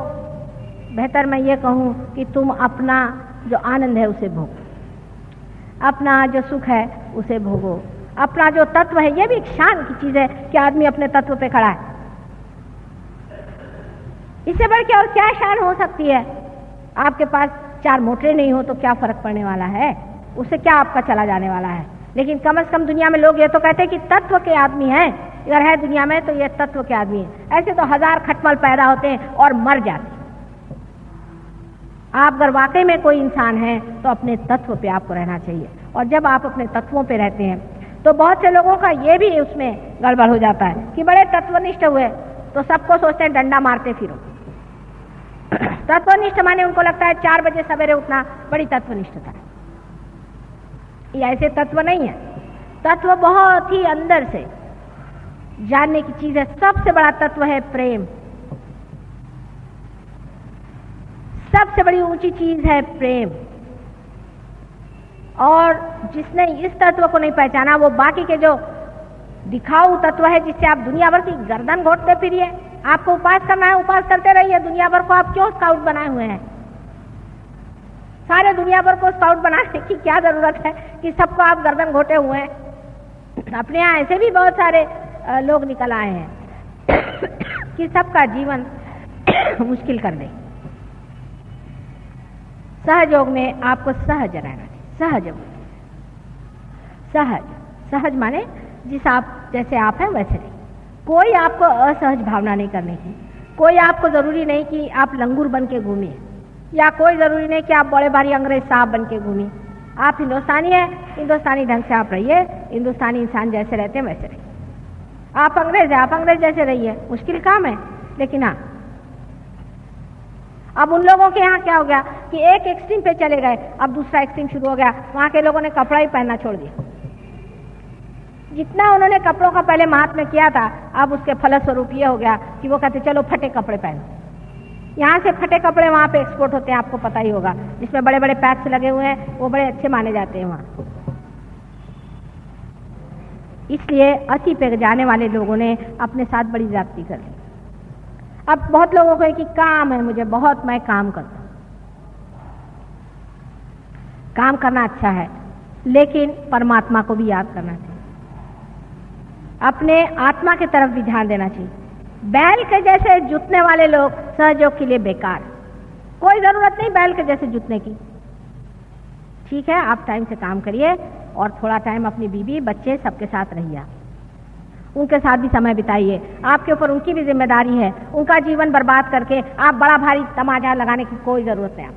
बेहतर मैं ये कहूँ कि तुम अपना जो आनंद है उसे भोगो, अपना जो सुख है उसे भोगो, अपना जो तत्व है। ये भी एक शान की चीज है कि आदमी अपने तत्व पे खड़ा है। इससे बढ़ के और क्या शान हो सकती है? आपके पास 4 मोटरें नहीं हो तो क्या फर्क पड़ने वाला है, उससे क्या आपका चला जाने वाला है। लेकिन कम से कम दुनिया में लोग ये तो कहते हैं कि तत्व के आदमी हैं, अगर है दुनिया में तो ये तत्व के आदमी है। ऐसे तो 1000 खटमल पैदा होते हैं और मर जाते हैं। आप अगर वाकई में कोई इंसान है तो अपने तत्व पे आपको रहना चाहिए। और जब आप अपने तत्वों पे रहते हैं तो बहुत से लोगों का ये भी उसमें गड़बड़ हो जाता है कि बड़े तत्वनिष्ठ हुए तो सबको सोचते हैं डंडा मारते फिरो। तत्वनिष्ठ माने उनको लगता है 4 बजे सवेरे उठना बड़ी तत्वनिष्ठता है। ये ऐसे तत्व नहीं है। तत्व बहुत ही अंदर से जानने की चीज है। सबसे बड़ा तत्व है प्रेम। सबसे बड़ी ऊंची चीज है प्रेम। और जिसने इस तत्व को नहीं पहचाना वो बाकी के जो दिखाऊ तत्व है जिससे आप दुनिया भर की गर्दन घोटते फिरिए। आपको उपास करना है, उपास करते रहिए। दुनिया भर को आप क्यों स्काउट बनाए हुए हैं? सारे दुनिया भर को स्काउट बनाने की क्या जरूरत है कि सबको आप गर्दन घोटे हुए हैं? अपने यहाँ ऐसे भी बहुत सारे लोग निकल आए हैं कि सबका जीवन मुश्किल कर दे। सहयोग में आपको सहज रहना चाहिए। सहज सहज सहज माने जैसे आप हैं वैसे नहीं। कोई आपको असहज भावना नहीं करनी है। कोई आपको जरूरी नहीं कि आप लंगूर बन के घूमिए, या कोई जरूरी नहीं कि आप बड़े भारी अंग्रेज साहब बन के घूमिए। आप हिंदुस्तानी हैं, हिंदुस्तानी ढंग से आप रहिए। हिंदुस्तानी इंसान जैसे रहते हैं वैसे रहिए। आप अंग्रेज हैं, आप अंग्रेज जैसे रहिए। मुश्किल काम है, लेकिन हाँ। अब उन लोगों के यहाँ क्या हो गया कि एक एक्सट्रीम पे चले गए, अब दूसरा एक्सट्रीम शुरू हो गया। वहां के लोगों ने कपड़ा ही पहनना छोड़ दिया। जितना उन्होंने कपड़ों का पहले महात्म्य किया था, अब उसके फलस्वरूप ये हो गया कि वो कहते चलो फटे कपड़े पहनो। यहाँ से फटे कपड़े वहां पे एक्सपोर्ट होते हैं, आपको पता ही होगा, जिसमें बड़े बड़े पैक्स लगे हुए हैं, वो बड़े अच्छे माने जाते हैं वहां। इसलिए अति पे जाने वाले लोगों ने अपने साथ बड़ी ज्यादती कर ली। अब बहुत लोगों को कि काम है मुझे बहुत, मैं काम करता हूं। काम करना अच्छा है, लेकिन परमात्मा को भी याद करना चाहिए। अपने आत्मा की तरफ भी ध्यान देना चाहिए। बैल के जैसे जुतने वाले लोग सहयोग के लिए बेकार। कोई जरूरत नहीं बैल के जैसे जुतने की। ठीक है, आप टाइम से काम करिए और थोड़ा टाइम अपनी बीवी बच्चे सबके साथ रहिए। उनके साथ भी समय बिताइए। आपके ऊपर उनकी भी जिम्मेदारी है। उनका जीवन बर्बाद करके आप बड़ा भारी तमाचा लगाने की कोई जरूरत नहीं।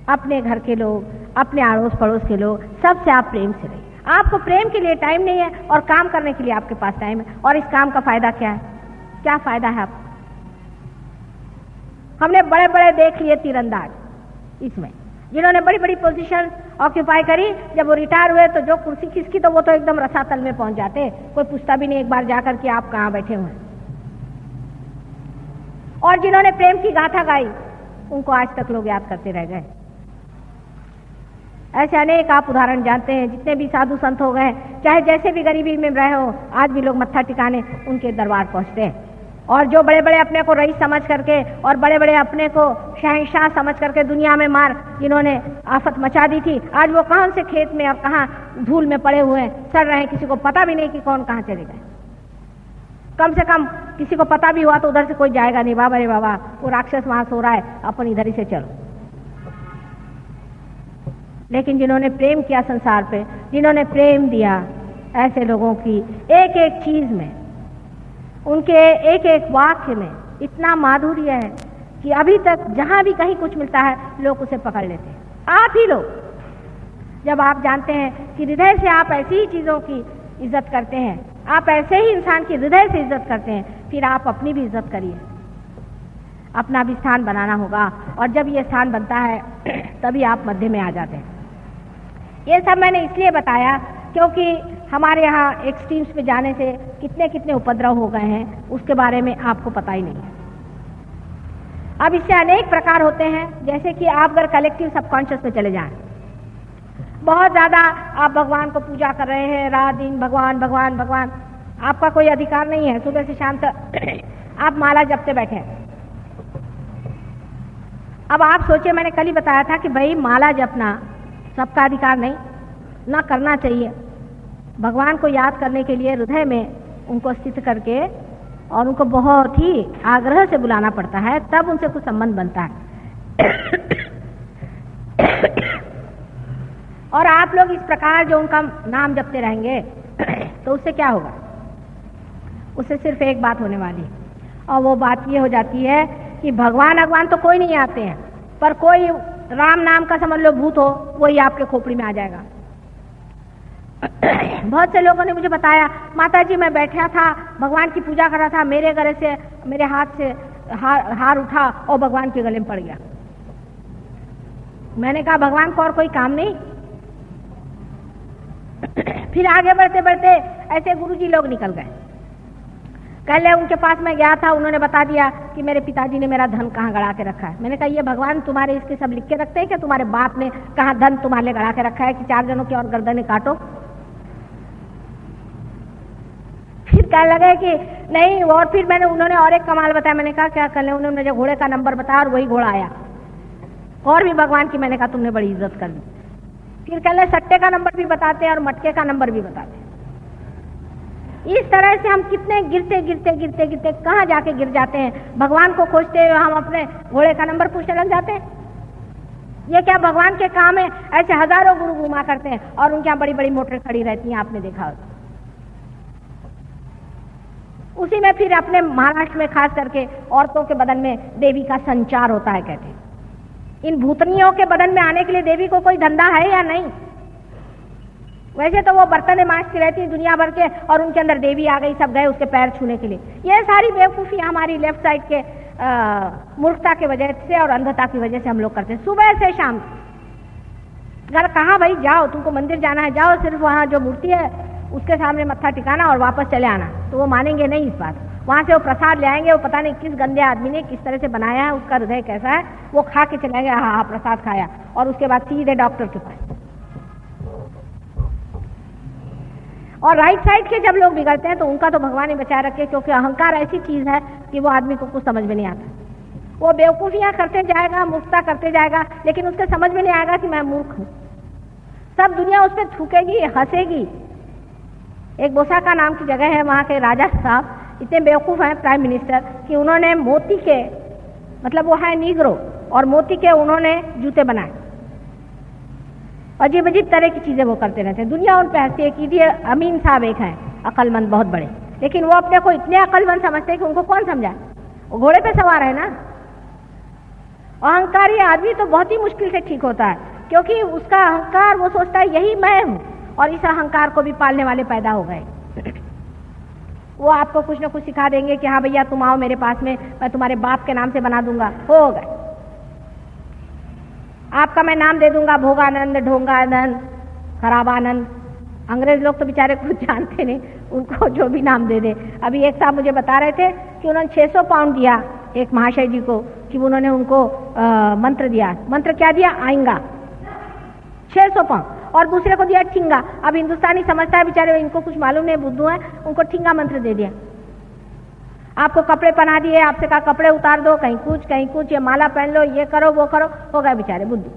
अपने घर के लोग, अपने अड़ोस पड़ोस के लोग, सबसे आप प्रेम से रहिए। आपको प्रेम के लिए टाइम नहीं है और काम करने के लिए आपके पास टाइम है, और इस काम का फायदा क्या है? क्या फायदा है आपको? हमने बड़े बड़े देख लिए तीरंदाज इसमें, जिन्होंने बड़ी बड़ी पोजीशन ऑक्यूपाई करी। जब वो रिटायर हुए तो जो कुर्सी खिसकी तो वो तो एकदम रसातल में पहुंच जाते। कोई पूछता भी नहीं एक बार जाकर कि आप कहाँ बैठे हुए हैं। और जिन्होंने प्रेम की गाथा गाई उनको आज तक लोग याद करते रह गए। ऐसे अनेक आप उदाहरण जानते हैं। जितने भी साधु संत हो गए, चाहे जैसे भी गरीबी में रहे हो, आज भी लोग मत्था टिकाने उनके दरबार पहुंचते हैं। और जो बड़े बड़े अपने को रईस समझ करके और बड़े बड़े अपने को शहंशाह समझ करके दुनिया में मार जिन्होंने आफत मचा दी थी, आज वो कहाँ से खेत में और कहाँ धूल में पड़े हुए हैं, सड़ रहे हैं। किसी को पता भी नहीं कि कौन कहाँ चले गए। कम से कम किसी को पता भी हुआ तो उधर से कोई जाएगा नहीं, बाबा रे बाबा वो राक्षस वहां सो रहा है, अपन इधर ही से चलो। लेकिन जिन्होंने प्रेम किया संसार पे, जिन्होंने प्रेम दिया, ऐसे लोगों की एक एक चीज में, उनके एक एक वाक्य में इतना माधुर्य है कि अभी तक जहां भी कहीं कुछ मिलता है लोग उसे पकड़ लेते हैं। आप ही लोग, जब आप जानते हैं कि हृदय से आप ऐसी ही चीजों की इज्जत करते हैं, आप ऐसे ही इंसान की हृदय से इज्जत करते हैं, फिर आप अपनी भी इज्जत करिए। अपना भी स्थान बनाना होगा, और जब ये स्थान बनता है तभी आप मध्य में आ जाते हैं। ये सब मैंने इसलिए बताया क्योंकि हमारे यहाँ एक्सट्रीम्स पे जाने से कितने कितने उपद्रव हो गए हैं उसके बारे में आपको पता ही नहीं है। अब इससे अनेक प्रकार होते हैं, जैसे कि आप अगर कलेक्टिव सबकॉन्शियस में चले जाएं, बहुत ज्यादा आप भगवान को पूजा कर रहे हैं, रात दिन भगवान भगवान भगवान, आपका कोई अधिकार नहीं है। सुबह से शाम तक आप माला जपते बैठे हैं, अब आप सोचिए, मैंने कल ही बताया था कि भाई माला जपना सबका अधिकार नहीं, ना करना चाहिए। भगवान को याद करने के लिए हृदय में उनको स्थित करके और उनको बहुत ही आग्रह से बुलाना पड़ता है, तब उनसे कुछ संबंध बनता है। और आप लोग इस प्रकार जो उनका नाम जपते रहेंगे तो उससे क्या होगा? उससे सिर्फ एक बात होने वाली है, और वो बात ये हो जाती है कि भगवान तो कोई नहीं आते हैं, पर कोई राम नाम का समझ लो भूत हो, वही आपके खोपड़ी में आ जाएगा। बहुत से लोगों ने मुझे बताया, माता जी मैं बैठा था, भगवान की पूजा कर रहा था, मेरे गले से, मेरे हाथ से हार उठा और भगवान के गले में पड़ गया। मैंने कहा भगवान को और कोई काम नहीं? फिर आगे बढ़ते बढ़ते ऐसे गुरुजी लोग निकल गए। कल उनके पास मैं गया था, उन्होंने बता दिया कि मेरे पिताजी ने मेरा धन कहाँ गड़ा के रखा है। मैंने कहा ये भगवान तुम्हारे इसके सब लिख के रखते हैं कि तुम्हारे बाप ने कहाँ धन तुम्हारे लिए गड़ा के रखा है कि 4 जनों की और गर्दनें काटो? फिर कहने लगे कि नहीं। और फिर उन्होंने और एक कमाल बताया। मैंने कहा क्या कर ले? उन्होंने मुझे घोड़े का नंबर बताया और वही घोड़ा आया, और भी भगवान की। मैंने कहा तुमने बड़ी इज्जत कर दी। फिर कह ले सट्टे का नंबर भी बताते हैं और मटके का नंबर भी बताते हैं। इस तरह से हम कितने गिरते गिरते गिरते गिरते कहाँ जाके गिर जाते हैं। भगवान को खोजते हुए हम अपने घोड़े का नंबर पूछने लग जाते हैं। ये क्या भगवान के काम है? ऐसे हजारों गुरु घुमा करते हैं और उनके यहाँ बड़ी बड़ी मोटरें खड़ी रहती हैं, आपने देखा हो। उसी में फिर अपने महाराष्ट्र में खास करके औरतों के बदन में देवी का संचार होता है, कहते हैं। इन भूतनियों के बदन में आने के लिए देवी को कोई धंधा है या नहीं? वैसे तो वो बर्तन मांजती रहती दुनिया भर के, और उनके अंदर देवी आ गई, सब गए उसके पैर छूने के लिए। ये सारी बेवकूफी हमारी लेफ्ट साइड के मूर्खता की वजह से और अंधता की वजह से हम लोग करते हैं। सुबह से शाम घर कहाँ भाई जाओ, तुमको मंदिर जाना है जाओ, सिर्फ वहाँ जो मूर्ति है उसके सामने मत्था टिकाना और वापस चले आना। तो वो मानेंगे नहीं इस बात। वहां से वो प्रसाद ले आएंगे, वो पता नहीं किस गंदे आदमी ने किस तरह से बनाया है, उसका हृदय कैसा है, वो खा के चले गए, हाँ प्रसाद खाया, और उसके बाद सीधे डॉक्टर के पास। और राइट साइड के जब लोग बिगड़ते हैं तो उनका तो भगवान ही बचाए रखे, क्योंकि अहंकार ऐसी चीज है कि वो आदमी को कुछ समझ में नहीं आता। वो बेवकूफियां करते जाएगा, मुफ्ता करते जाएगा, लेकिन उसके समझ में नहीं आएगा कि मैं मूर्ख हूं। सब दुनिया उस पर थूकेगी, हंसेगी। एक बोसाका नाम की जगह है, वहां के राजा साहब इतने बेवकूफ हैं, प्राइम मिनिस्टर, कि उन्होंने मोती के, मतलब वो है नीग्रो, और मोती के उन्होंने जूते बनाए। अजीब अजीब तरह की चीजें वो करते रहते हैं। दुनिया उन पे हंसती है कि ये अमीन साहब एक हैं अक्लमंद बहुत बड़े, लेकिन वो अपने को इतने अक्लमंद समझते हैं कि उनको कौन समझाए। वो घोड़े पे सवार है ना। अहंकारी आदमी तो बहुत ही मुश्किल से ठीक होता है, क्योंकि उसका अहंकार, वो सोचता है यही मैं हूं, और इस अहंकार को भी पालने वाले पैदा हो गए। वो आपको कुछ न कुछ सिखा देंगे कि हाँ भैया तुम आओ मेरे पास में, मैं तुम्हारे बाप के नाम से बना दूंगा, हो गए। आपका मैं नाम दे दूंगा, भोगानंद, ढोंगानंद, खराबानंद। अंग्रेज लोग तो बेचारे कुछ जानते नहीं, उनको जो भी नाम दे दे। अभी एक साहब मुझे बता रहे थे कि उन्होंने 600 पाउंड दिया एक महाशय जी को, कि उन्होंने उनको मंत्र दिया। मंत्र क्या दिया? आएंगा, 600 पाउंड। और दूसरे को दिया ठिंगा। अब हिंदुस्तानी समझता है बेचारे, इनको कुछ मालूम नहीं, बुद्धू है, उनको ठिंगा मंत्र दे दिया। आपको कपड़े पहना दिए, आपसे कहा कपड़े उतार दो, कहीं कुछ, ये माला पहन लो, ये करो वो करो, हो गए बेचारे बुद्धू।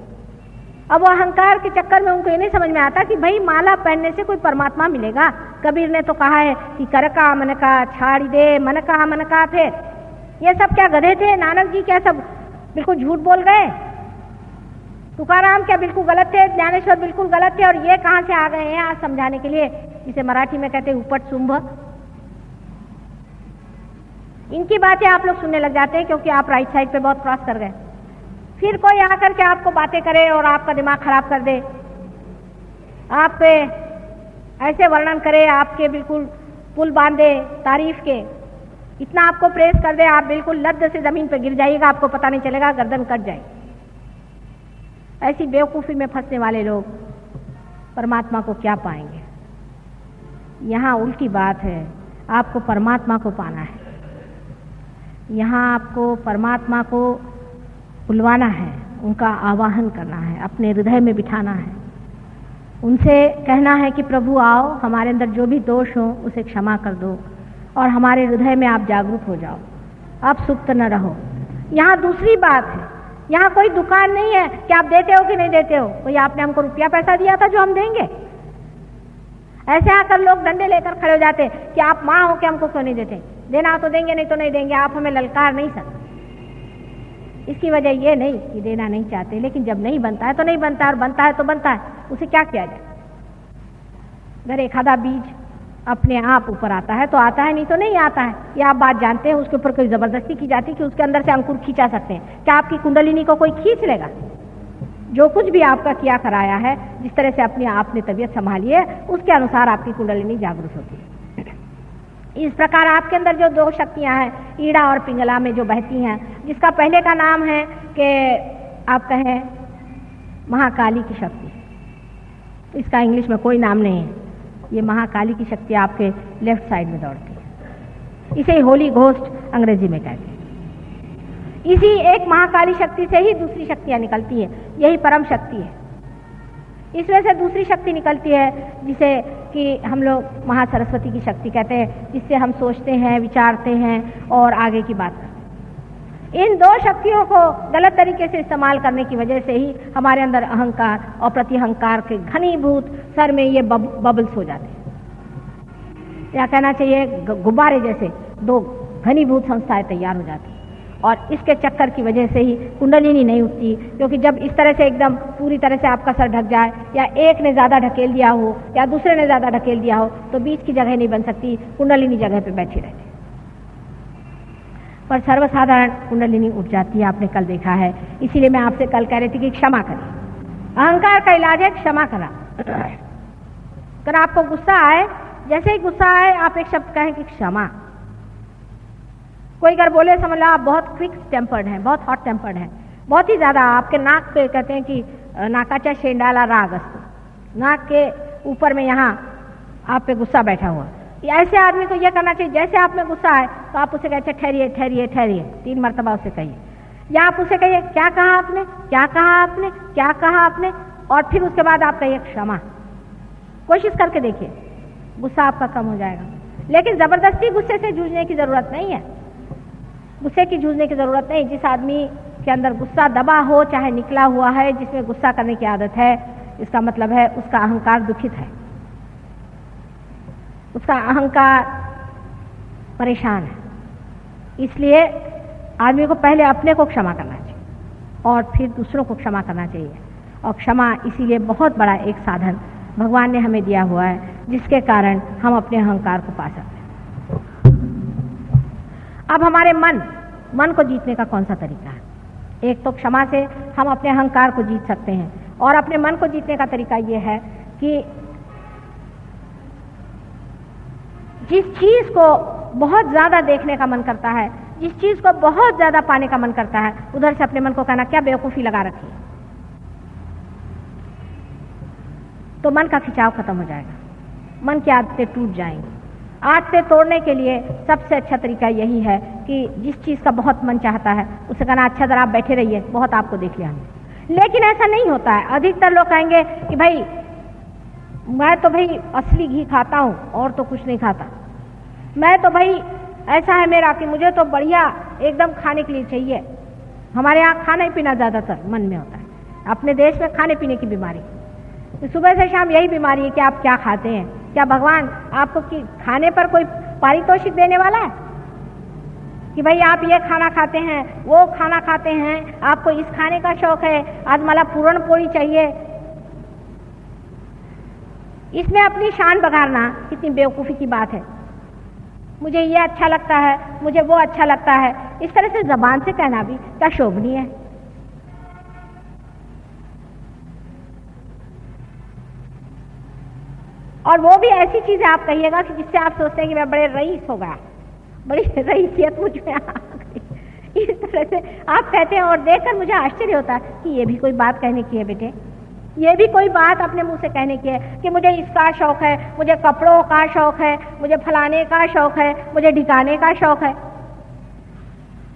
अब वो अहंकार के चक्कर में उनको ये नहीं समझ में आता कि भाई माला पहनने से कोई परमात्मा मिलेगा। कबीर ने तो कहा है कि कर का मन का छाड़ी दे, मन का फिर। ये सब क्या गधे थे? नानक जी क्या सब बिल्कुल झूठ बोल गए? तुकाराम क्या बिल्कुल गलत थे? ज्ञानेश्वर बिल्कुल गलत थे? और ये कहां से आ गए हैं आज समझाने के लिए? इसे मराठी में कहते हैं उपट शुंभ। इनकी बातें आप लोग सुनने लग जाते हैं, क्योंकि आप राइट साइड पे बहुत क्रॉस कर गए। फिर कोई आकर के आपको बातें करे और आपका दिमाग खराब कर दे, आप पे ऐसे वर्णन करे, आपके बिल्कुल पुल बांधे तारीफ के, इतना आपको प्रेस कर दे, आप बिल्कुल लद्द से जमीन पे गिर जाइएगा, आपको पता नहीं चलेगा, गर्दन कट जाएगी। ऐसी बेवकूफी में फंसने वाले लोग परमात्मा को क्या पाएंगे? यहाँ उल्टी बात है, आपको परमात्मा को पाना है। यहाँ आपको परमात्मा को बुलवाना है, उनका आवाहन करना है, अपने हृदय में बिठाना है, उनसे कहना है कि प्रभु आओ, हमारे अंदर जो भी दोष हो उसे क्षमा कर दो, और हमारे हृदय में आप जागरूक हो जाओ, आप सुप्त न रहो। यहाँ दूसरी बात है यहाँ कोई दुकान नहीं है कि आप देते हो कि नहीं देते हो, कोई आपने हमको रुपया पैसा दिया था जो हम देंगे। ऐसे आकर लोग डंडे लेकर खड़े हो जाते कि आप माँ हो के हमको क्यों नहीं देते, देना तो देंगे नहीं तो नहीं देंगे, आप हमें ललकार नहीं सकते। इसकी वजह ये नहीं कि देना नहीं चाहते, लेकिन जब नहीं बनता है तो नहीं बनता, और बनता है तो बनता है, उसे क्या किया जाए। अगर एक आधा बीज अपने आप ऊपर आता है तो आता है, नहीं तो नहीं आता है। ये आप बात जानते हैं। उसके ऊपर कोई जबरदस्ती की जाती कि उसके अंदर से अंकुर खींचा सकते हैं। क्या आपकी कुंडलिनी को कोई खींच लेगा? जो कुछ भी आपका किया कराया है, जिस तरह से अपने आपने तबीयत संभाली है, उसके अनुसार आपकी कुंडलिनी जागृत होती है। इस प्रकार आपके अंदर जो दो शक्तियां हैं, ईड़ा और पिंगला में जो बहती हैं, जिसका पहले का नाम है कि आप कहें महाकाली की शक्ति, इसका इंग्लिश में कोई नाम नहीं है। ये महाकाली की शक्ति आपके लेफ्ट साइड में दौड़ती है। इसे होली घोस्ट अंग्रेजी में कहते हैं। इसी एक महाकाली शक्ति से ही दूसरी शक्तियां निकलती है, यही परम शक्ति है। इसमें से दूसरी शक्ति निकलती है जिसे कि हम लोग महासरस्वती की शक्ति कहते हैं, जिससे हम सोचते हैं, विचारते हैं और आगे की बात करते हैं। इन दो शक्तियों को गलत तरीके से इस्तेमाल करने की वजह से ही हमारे अंदर अहंकार और प्रतिअहंकार के घनीभूत सर में ये बबल्स हो जाते हैं, या कहना चाहिए गुब्बारे जैसे दो घनीभूत संस्थाएं तैयार हो जाती हैं। और इसके चक्कर की वजह से ही कुंडलिनी नहीं उठती, क्योंकि जब इस तरह से एकदम पूरी तरह से आपका सर ढक जाए, या एक ने ज़्यादा ढकेल दिया हो या दूसरे ने ज़्यादा ढकेल दिया हो, तो बीच की जगह नहीं बन सकती, कुंडलिनी जगह पे बैठी रहती। पर सर्वसाधारण कुंडलिनी उठ जाती है, आपने कल देखा है। इसीलिए मैं आपसे कल कह रही थी कि क्षमा करें। अहंकार का इलाज है क्षमा करना। अगर आपको गुस्सा आए, जैसे ही गुस्सा आए आप एक शब्द कहें कि क्षमा। कोई अगर बोले समझ लो आप बहुत क्विक टेम्पर्ड हैं, बहुत हॉट टेम्पर्ड हैं, बहुत ही ज़्यादा, आपके नाक पे कहते हैं कि नाकाचा शेंडाला राग अस्तु, नाक के ऊपर में यहाँ आप पे गुस्सा बैठा हुआ। ऐसे आदमी को यह करना चाहिए, जैसे आप में गुस्सा आए तो आप उसे कहते ठहरिए ठहरिए ठहरिए, 3 मरतबा उसे कहिए, या आप उसे कहिए क्या कहा आपने, क्या कहा आपने, क्या कहा आपने, और फिर उसके बाद आप कहिए क्षमा। कोशिश करके देखिए, गुस्सा आपका कम हो जाएगा। लेकिन जबरदस्ती गुस्से से जूझने की जरूरत नहीं है, गुस्से की जूझने की जरूरत नहीं। जिस आदमी के अंदर गुस्सा दबा हो, चाहे निकला हुआ है, जिसमें गुस्सा करने की आदत है, इसका मतलब है उसका अहंकार दुखित है, उसका अहंकार परेशान है। इसलिए आदमी को पहले अपने को क्षमा करना चाहिए और फिर दूसरों को क्षमा करना चाहिए। और क्षमा इसीलिए बहुत बड़ा एक साधन भगवान ने हमें दिया हुआ है, जिसके कारण हम अपने अहंकार को पा सकते हैं। अब हमारे मन को जीतने का कौन सा तरीका है? एक तो क्षमा से हम अपने अहंकार को जीत सकते हैं, और अपने मन को जीतने का तरीका यह है कि जिस चीज को बहुत ज्यादा देखने का मन करता है, जिस चीज को बहुत ज्यादा पाने का मन करता है, उधर से अपने मन को कहना क्या बेवकूफी लगा रखी है, तो मन का खिंचाव खत्म हो जाएगा, मन की आदतें टूट जाएंगी। आदतें तोड़ने के लिए सबसे अच्छा तरीका यही है कि जिस चीज का बहुत मन चाहता है उसे कहना अच्छा जरा आप बैठे रहिए, बहुत आपको देख लिया हमने। लेकिन ऐसा नहीं होता है। अधिकतर लोग कहेंगे कि भाई मैं तो भाई असली घी खाता हूँ और तो कुछ नहीं खाता, मैं तो भाई ऐसा है मेरा कि मुझे तो बढ़िया एकदम खाने के लिए चाहिए। हमारे यहाँ खाना पीना ज्यादातर मन में होता है। अपने देश में खाने पीने की बीमारी, तो सुबह से शाम यही बीमारी है कि आप क्या खाते हैं। क्या भगवान आपको कि खाने पर कोई पारितोषिक देने वाला है कि भाई आप ये खाना खाते हैं, वो खाना खाते हैं, आपको इस खाने का शौक है, आज मला पूरण पोड़ी चाहिए। इसमें अपनी शान बघारना कितनी बेवकूफ़ी की बात है। मुझे ये अच्छा लगता है, मुझे वो अच्छा लगता है, इस तरह से जबान से कहना भी क्या शोभनीय है। और वो भी ऐसी चीजें आप कहिएगा कि जिससे आप सोचते हैं कि मैं बड़े रईस हो गया, बड़ी रईसियत मुझ में आ गई, इस तरह से आप कहते हैं। और देखकर मुझे आश्चर्य होता है कि ये भी कोई बात कहने की है बेटे, ये भी कोई बात अपने मुंह से कहने की है कि मुझे इसका शौक है, मुझे कपड़ों का शौक है, मुझे फलाने का शौक है, मुझे ढिकाने का शौक है।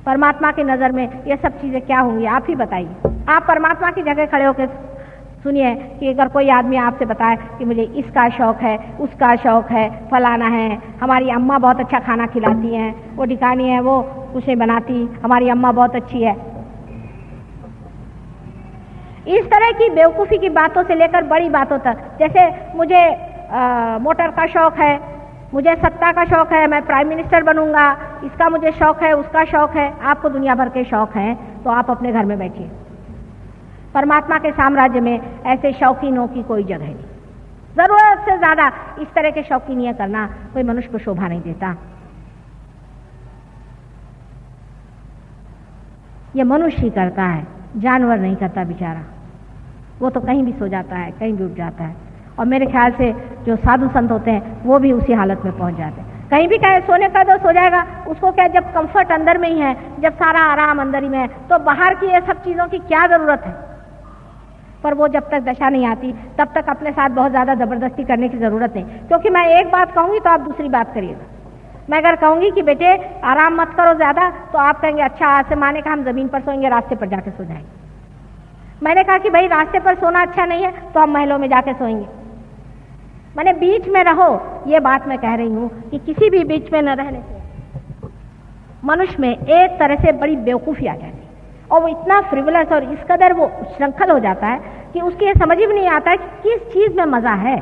परमात्मा की नजर में ये सब चीजें क्या होंगी आप ही बताइए। आप परमात्मा की जगह खड़े होकर सुनिए कि अगर कोई आदमी आपसे बताए कि मुझे इसका शौक है, उसका शौक है, फलाना है, हमारी अम्मा बहुत अच्छा खाना खिलाती हैं, वो ढिकानी है, वो कुछ नहीं बनाती, हमारी अम्मा बहुत अच्छी है, इस तरह की बेवकूफ़ी की बातों से लेकर बड़ी बातों तक, जैसे मुझे मोटर का शौक है, मुझे सत्ता का शौक है, मैं प्राइम मिनिस्टर बनूंगा, इसका मुझे शौक है, उसका शौक है। आपको दुनिया भर के शौक हैं तो आप अपने घर में बैठिए। परमात्मा के साम्राज्य में ऐसे शौकीनों की कोई जगह नहीं। जरूरत से ज्यादा इस तरह के शौकीनियां करना कोई मनुष्य को शोभा नहीं देता। यह मनुष्य ही करता है, जानवर नहीं करता बेचारा। वो तो कहीं भी सो जाता है, कहीं भी उठ जाता है। और मेरे ख्याल से जो साधु संत होते हैं वो भी उसी हालत में पहुंच जाते हैं। कहीं भी कहे सोने का दो सो जाएगा, उसको क्या, जब कंफर्ट अंदर में ही है, जब सारा आराम अंदर ही में है, तो बाहर की ये सब चीजों की क्या जरूरत है। पर वो जब तक दशा नहीं आती तब तक अपने साथ बहुत ज्यादा जबरदस्ती करने की जरूरत नहीं। क्योंकि मैं एक बात कहूंगी तो आप दूसरी बात करिएगा। मैं अगर कहूंगी कि बेटे आराम मत करो ज्यादा, तो आप कहेंगे अच्छा आज से माने का हम जमीन पर सोएंगे, रास्ते पर जाके सो जाएंगे। मैंने कहा कि भाई रास्ते पर सोना अच्छा नहीं है तो हम महलों में जाके सोएंगे। मैंने बीच में रहो, ये बात मैं कह रही हूं कि किसी भी बीच में न रहने से मनुष्य में एक तरह से बड़ी बेवकूफी आ जाती है और वो इतना फ्रिवलस और इस कदर वो श्रृंखल हो जाता है कि उसकी ये समझ ही नहीं आता है कि किस चीज में मजा है।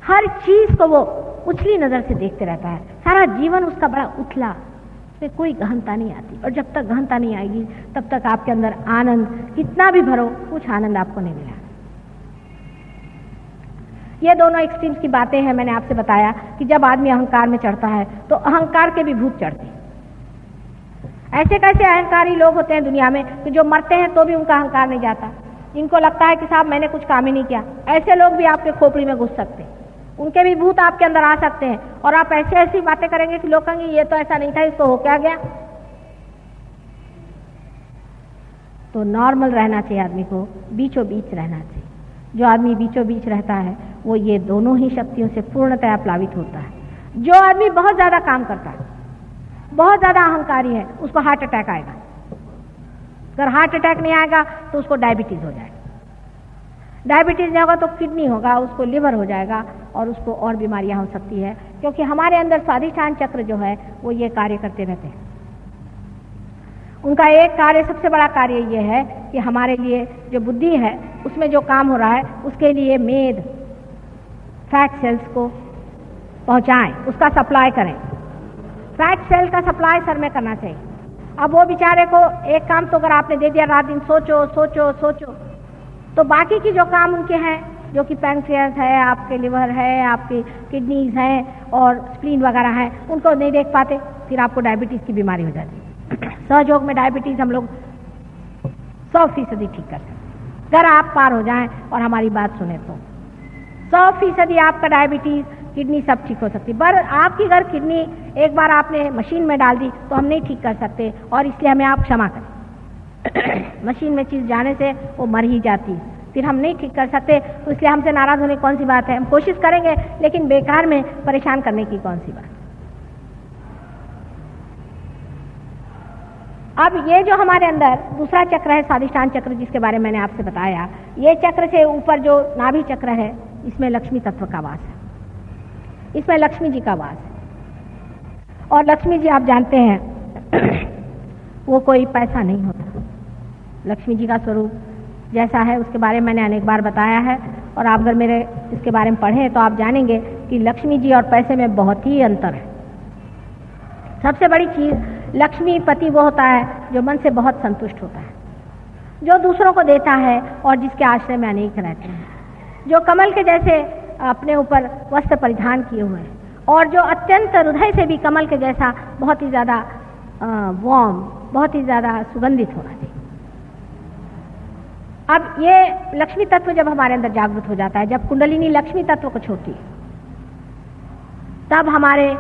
हर चीज को वो उछली नजर से देखते रहता है। सारा जीवन उसका बड़ा उथला, उसमें कोई गहनता नहीं आती। और जब तक गहनता नहीं आएगी तब तक आपके अंदर आनंद कितना भी भरो, कुछ आनंद आपको नहीं मिला। ये दोनों एक्सट्रीम्स की बातें हैं। मैंने आपसे बताया कि जब आदमी अहंकार में चढ़ता है तो अहंकार के भी भूत चढ़ते हैं। ऐसे कैसे अहंकारी लोग होते हैं दुनिया में कि जो मरते हैं तो भी उनका अहंकार नहीं जाता। इनको लगता है कि साहब मैंने कुछ काम ही नहीं किया। ऐसे लोग भी आपके खोपड़ी में घुस सकते हैं, उनके भी भूत आपके अंदर आ सकते हैं और आप ऐसी ऐसी बातें करेंगे कि लोग कहेंगे ये तो ऐसा नहीं था, इसको हो क्या गया। तो नॉर्मल रहना चाहिए आदमी को, बीचों बीच रहना चाहिए। जो आदमी बीचों बीच रहता है वो ये दोनों ही शक्तियों से पूर्णतया प्लावित होता है। जो आदमी बहुत ज्यादा काम करता है, बहुत ज्यादा अहंकारी है, उसको हार्ट अटैक आएगा। अगर हार्ट अटैक नहीं आएगा तो उसको डायबिटीज हो जाएगा। डायबिटीज नहीं होगा तो किडनी होगा, उसको लिवर हो जाएगा और उसको और बीमारियां हो सकती है। क्योंकि हमारे अंदर स्वाधिष्ठान चक्र जो है वो ये कार्य करते रहते हैं। उनका एक कार्य, सबसे बड़ा कार्य ये है कि हमारे लिए जो बुद्धि है उसमें जो काम हो रहा है उसके लिए मेद, फैट सेल्स को पहुंचाएं, उसका सप्लाई करें। फैट सेल का सप्लाई सर में करना चाहिए। अब वो बेचारे को एक काम तो अगर आपने दे दिया, रात दिन सोचो सोचो सोचो, तो बाकी की जो काम उनके हैं, जो कि पैंक्रियास है, आपके लिवर है, आपकी किडनीज हैं और स्प्लीन वगैरह है, उनको नहीं देख पाते, फिर आपको डायबिटीज की बीमारी हो जाती है। सहयोग में डायबिटीज हम लोग 100% ठीक कर सकते अगर आप पार हो जाएं और हमारी बात सुने तो 100% आपका डायबिटीज, किडनी सब ठीक हो सकती। पर आपकी अगर किडनी एक बार आपने मशीन में डाल दी तो हम नहीं ठीक कर सकते और इसलिए हमें आप क्षमा करें। मशीन में चीज जाने से वो मर ही जाती है, फिर हम नहीं ठीक कर सकते, तो इसलिए हमसे नाराज होने कौन सी बात है। हम कोशिश करेंगे लेकिन बेकार में परेशान करने की कौन सी बात। अब ये जो हमारे अंदर दूसरा चक्र है स्वाधिष्ठान चक्र, जिसके बारे में मैंने आपसे बताया, ये चक्र से ऊपर जो नाभि चक्र है इसमें लक्ष्मी तत्व का वास है, इसमें लक्ष्मी जी का वास है। और लक्ष्मी जी आप जानते हैं वो कोई पैसा नहीं होता। लक्ष्मी जी का स्वरूप जैसा है उसके बारे में मैंने अनेक बार बताया है और आप अगर मेरे इसके बारे में पढ़ें तो आप जानेंगे कि लक्ष्मी जी और पैसे में बहुत ही अंतर है। सबसे बड़ी चीज, लक्ष्मीपति वो होता है जो मन से बहुत संतुष्ट होता है, जो दूसरों को देता है और जिसके आश्रय में अनेक रहते हैं, जो कमल के जैसे अपने ऊपर वस्त्र परिधान किए हुए हैं और जो अत्यंत हृदय से भी कमल के जैसा बहुत ही ज्यादा वार्म, बहुत ही ज्यादा सुगंधित होना चाहिए। अब ये लक्ष्मी तत्व जब हमारे अंदर जागृत हो जाता है, जब कुंडलिनी लक्ष्मी तत्व को छोड़ती है, तब हमारे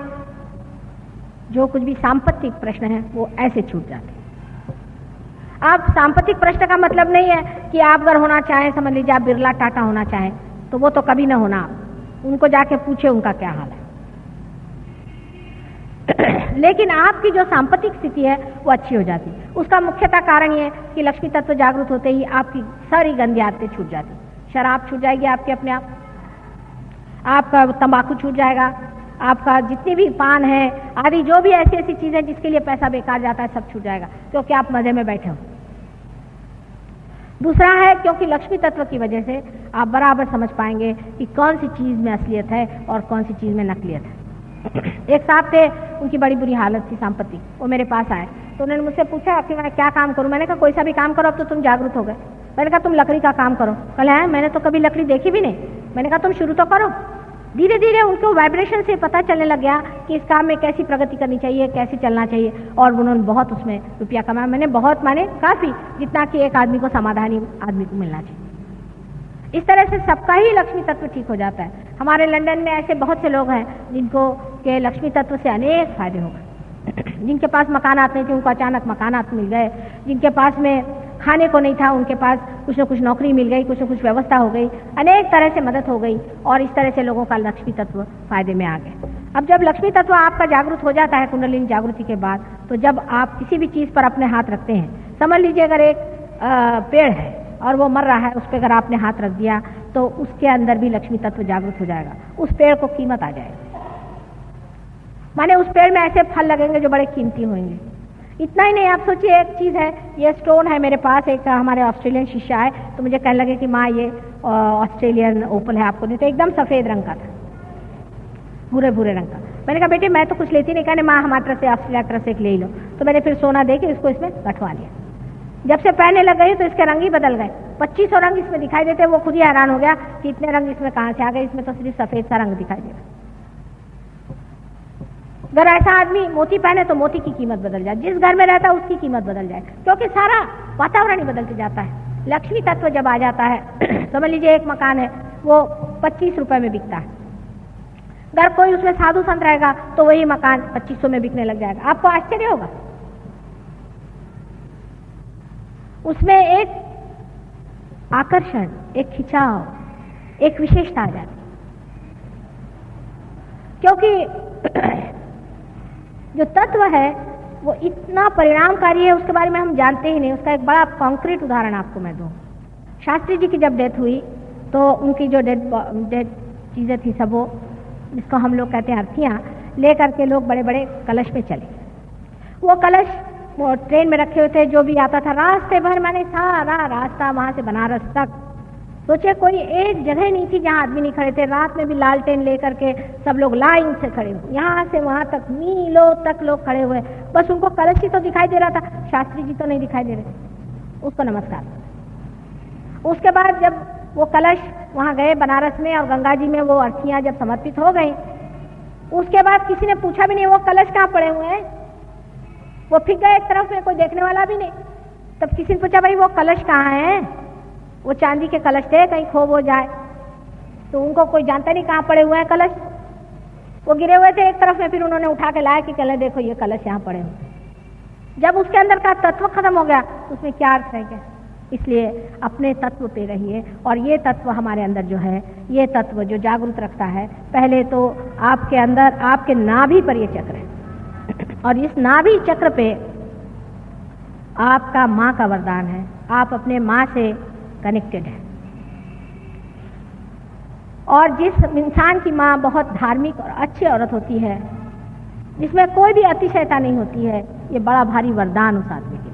जो कुछ भी सांपत्तिक प्रश्न है वो ऐसे छूट जाते हैं। अब सांपत्तिक प्रश्न का मतलब नहीं है कि आप अगर होना चाहें, समझ लीजिए आप बिरला टाटा होना चाहें, तो वो तो कभी ना होना। उनको जाके पूछे उनका क्या हाल है। लेकिन आपकी जो सांपत्तिक स्थिति है वो अच्छी हो जाती है। उसका मुख्यतः कारण ये है कि लक्ष्मी तत्व जागृत होते ही आपकी सारी गंदी आदतें छूट जाती। शराब छूट जाएगी आपके अपने आप, आपका तंबाकू छूट जाएगा, आपका जितनी भी पान है आदि जो भी ऐसी ऐसी चीजें जिसके लिए पैसा बेकार जाता है सब छूट जाएगा, क्योंकि आप मजे में बैठे हो। दूसरा है क्योंकि लक्ष्मी तत्व की वजह से आप बराबर समझ पाएंगे कि कौन सी चीज़ में असलियत है और कौन सी चीज़ में नकलियत है। एक साहब थे, उनकी बड़ी बुरी हालत थी संपत्ति, वो मेरे पास आए तो उन्होंने मुझसे पूछा कि मैं क्या काम करूं। मैंने कहा कोई सा भी काम करो, अब तो तुम जागरूक हो गए। मैंने कहा तुम लकड़ी का काम करो। कल है मैंने तो कभी लकड़ी देखी भी नहीं। मैंने कहा तुम शुरू तो करो। धीरे धीरे उनको वाइब्रेशन से पता चलने लग गया कि इस काम में कैसी प्रगति करनी चाहिए, कैसे चलना चाहिए, और उन्होंने बहुत उसमें रुपया कमाया। मैंने बहुत माने काफ़ी, जितना कि एक आदमी को समाधानी आदमी को मिलना चाहिए। इस तरह से सबका ही लक्ष्मी तत्व ठीक हो जाता है। हमारे लंदन में ऐसे बहुत से लोग हैं जिनको के लक्ष्मी तत्व से अनेक फायदे हो गए। जिनके पास मकानात नहीं थे उनको अचानक मकानात मिल गए, जिनके पास में खाने को नहीं था उनके पास कुछ न कुछ नौकरी मिल गई, कुछ न कुछ व्यवस्था हो गई, अनेक तरह से मदद हो गई, और इस तरह से लोगों का लक्ष्मी तत्व फायदे में आ गए। अब जब लक्ष्मी तत्व आपका जागृत हो जाता है कुंडलिनी जागृति के बाद, तो जब आप किसी भी चीज़ पर अपने हाथ रखते हैं, समझ लीजिए अगर एक पेड़ है और वो मर रहा है, उस पर अगर आपने हाथ रख दिया तो उसके अंदर भी लक्ष्मी तत्व जागृत हो जाएगा, उस पेड़ को कीमत आ जाएगी। माने उस पेड़ में ऐसे फल लगेंगे जो बड़े कीमती होंगे। इतना ही नहीं, आप सोचिए एक चीज़ है, ये स्टोन है मेरे पास, एक हमारे ऑस्ट्रेलियन शिष्य आए तो मुझे कहने लगे कि माँ ये ऑस्ट्रेलियन ओपल है आपको देते, एकदम सफ़ेद रंग का था, भूरे भूरे रंग का। मैंने कहा बेटे मैं तो कुछ लेती नहीं, कहने माँ हमारी तरफ से ऑस्ट्रेलिया तरफ से एक ले लो। तो मैंने फिर सोना दे के इसको इसमें गठवा लिया। जब से पहनने लग गई तो इसके रंग ही बदल गए, 2500 रंग इसमें दिखाई देते। वो खुद ही हैरान हो गया कि इतने रंग इसमें कहाँ से आ गए, इसमें तो सिर्फ सफ़ेद सा रंग दिखाई दे रहा। अगर ऐसा आदमी मोती पहने तो मोती की कीमत बदल जाए, जिस घर में रहता है उसकी कीमत बदल जाए, क्योंकि सारा वातावरण ही बदलते जाता है। लक्ष्मी तत्व जब आ जाता है, समझ लीजिए एक मकान है वो 25 रुपए में बिकता है, अगर कोई उसमें साधु संत रहेगा तो वही मकान 2500 में बिकने लग जाएगा। आपको आश्चर्य होगा, उसमें एक आकर्षण, एक खिंचाव, एक विशेषता आ जाती, क्योंकि जो तत्व है वो इतना परिणामकारी है, उसके बारे में हम जानते ही नहीं। उसका एक बड़ा कॉन्क्रीट उदाहरण आपको मैं दूं। शास्त्री जी की जब डेथ हुई तो उनकी जो डेड चीज़ें थी सब वो, जिसको हम लोग कहते हैं अर्थियाँ, ले करके लोग बड़े बड़े कलश में चले। वो कलश वो ट्रेन में रखे हुए थे, जो भी आता था रास्ते भर, मैंने सारा रास्ता वहाँ से बनारस तक, सोचे कोई एक जगह नहीं थी जहाँ आदमी नहीं खड़े थे। रात में भी लालटेन लेकर के सब लोग लाइन से खड़े हुए, यहाँ से वहाँ तक मीलों तक लोग खड़े हुए, बस उनको कलश ही तो दिखाई दे रहा था, शास्त्री जी तो नहीं दिखाई दे रहे। उसको नमस्कार। उसके बाद जब वो कलश वहाँ गए बनारस में और गंगा जी में वो अर्थियाँ जब समर्पित हो गई, उसके बाद किसी ने पूछा भी नहीं वो कलश कहाँ पड़े हुए हैं, वो फिर गए एक तरफ में, कोई देखने वाला भी नहीं। तब किसी ने पूछा भाई वो कलश कहाँ है, वो चांदी के कलश थे, कहीं खो हो जाए, तो उनको कोई जानता नहीं कहाँ पड़े हुए हैं कलश, वो गिरे हुए थे एक तरफ में। फिर उन्होंने उठा के लाया कि चले देखो ये कलश यहाँ पड़े हुए। जब उसके अंदर का तत्व खत्म हो गया तो उसमें क्या अर्थ है क्या? इसलिए अपने तत्व पे रहिए, और ये तत्व हमारे अंदर जो है, ये तत्व जो जागरूक रखता है, पहले तो आपके अंदर आपके नाभि पर ये चक्र है, और इस नाभि चक्र पे आपका माँ का वरदान है, आप अपने माँ से कनेक्टेड है। और जिस इंसान की माँ बहुत धार्मिक और अच्छी औरत होती है, जिसमें कोई भी अतिशयता नहीं होती है, ये बड़ा भारी वरदान उस आदमी के लिए।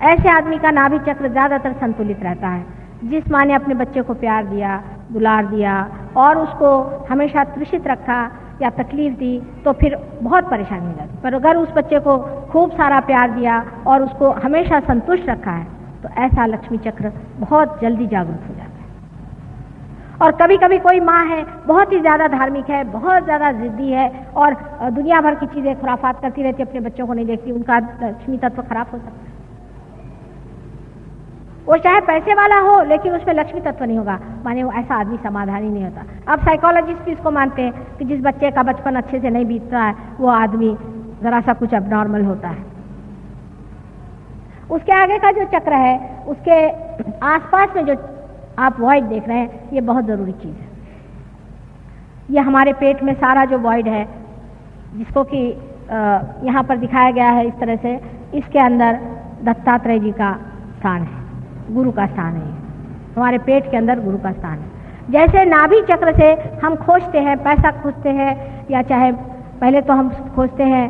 ऐसे आदमी का नाभि चक्र ज्यादातर संतुलित रहता है। जिस माँ ने अपने बच्चे को प्यार दिया, दुलार दिया और उसको हमेशा तृषित रखा या तकलीफ दी, तो फिर बहुत परेशानी हो जाती। पर अगर उस बच्चे को खूब सारा प्यार दिया और उसको हमेशा संतुष्ट रखा है, तो ऐसा लक्ष्मी चक्र बहुत जल्दी जागरूक हो जाता है। और कभी कभी कोई माँ है बहुत ही ज़्यादा धार्मिक है, बहुत ज़्यादा जिद्दी है और दुनिया भर की चीज़ें खुराफात करती रहती, अपने बच्चों को नहीं देखती, उनका लक्ष्मी तत्व खराब हो सकता है। वो चाहे पैसे वाला हो लेकिन उसमें लक्ष्मी तत्व नहीं होगा, माने वो ऐसा आदमी समाधान ही नहीं होता। अब साइकोलॉजिस्ट भी इसको मानते हैं कि जिस बच्चे का बचपन अच्छे से नहीं बीतता है, वो आदमी ज़रा सा कुछ अबनॉर्मल होता है। उसके आगे का जो चक्र है, उसके आसपास में जो आप वॉइड देख रहे हैं, ये बहुत ज़रूरी चीज़ है। ये हमारे पेट में सारा जो वॉइड है, जिसको कि यहाँ पर दिखाया गया है इस तरह से, इसके अंदर दत्तात्रेय जी का स्थान है, गुरु का स्थान है। हमारे पेट के अंदर गुरु का स्थान है। जैसे नाभि चक्र से हम खोजते हैं, पैसा खोजते हैं, या चाहे पहले तो हम खोजते हैं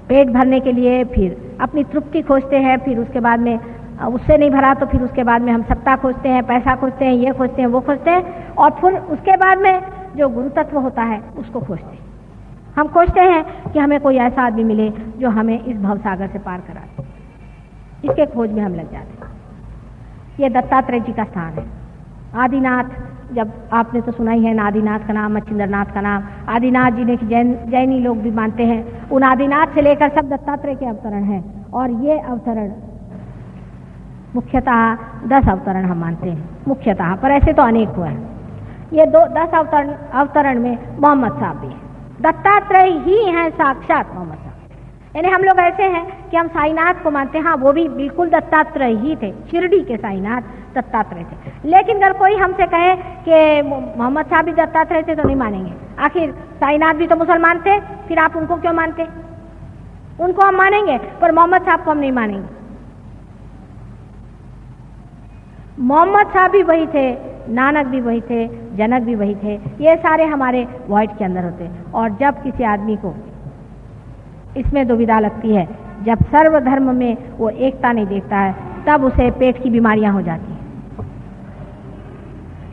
पेट भरने के लिए, फिर अपनी तृप्ति खोजते हैं, फिर उसके बाद में उससे नहीं भरा तो फिर उसके बाद में हम सत्ता खोजते हैं, पैसा खोजते हैं, ये खोजते हैं, वो खोजते हैं, और फिर उसके बाद में जो गुरु तत्व होता है उसको खोजते हैं। हम खोजते हैं कि हमें कोई ऐसा आदमी मिले जो हमें इस भवसागर से पार करा दे। इसके खोज में हम लग जाते हैं। ये दत्तात्रेय जी का स्थान है। आदिनाथ, जब आपने तो सुना ही है आदिनाथ का नाम, मच्छिंद्रनाथ का नाम। आदिनाथ जी ने जैनी लोग भी मानते हैं। उन आदिनाथ से लेकर सब दत्तात्रेय के अवतरण हैं, और ये अवतरण मुख्यतः 10 अवतरण हम मानते हैं मुख्यतः, पर ऐसे तो अनेक हुए हैं। ये 10 अवतरण में मोहम्मद साहब भी हैं। दत्तात्रेय ही हैं साक्षात मोहम्मद साहब। यानी हम लोग ऐसे हैं कि हम साईनाथ को मानते हैं, हाँ वो भी बिल्कुल दत्तात्रेय ही थे, शिरडी के साईनाथ दत्तात्रेय थे। लेकिन अगर कोई हमसे कहे कि मोहम्मद साहब भी दत्तात्रेय थे तो नहीं मानेंगे। आखिर साईनाथ भी तो मुसलमान थे, फिर आप उनको क्यों मानते? उनको हम मानेंगे पर मोहम्मद साहब को हम नहीं मानेंगे। मोहम्मद साहब भी वही थे, नानक भी वही थे, जनक भी वही थे। ये सारे हमारे वॉइड के अंदर होते। और जब किसी आदमी को इसमें दुविधा लगती है, जब सर्वधर्म में वो एकता नहीं देखता है, तब उसे पेट की बीमारियां हो जाती हैं।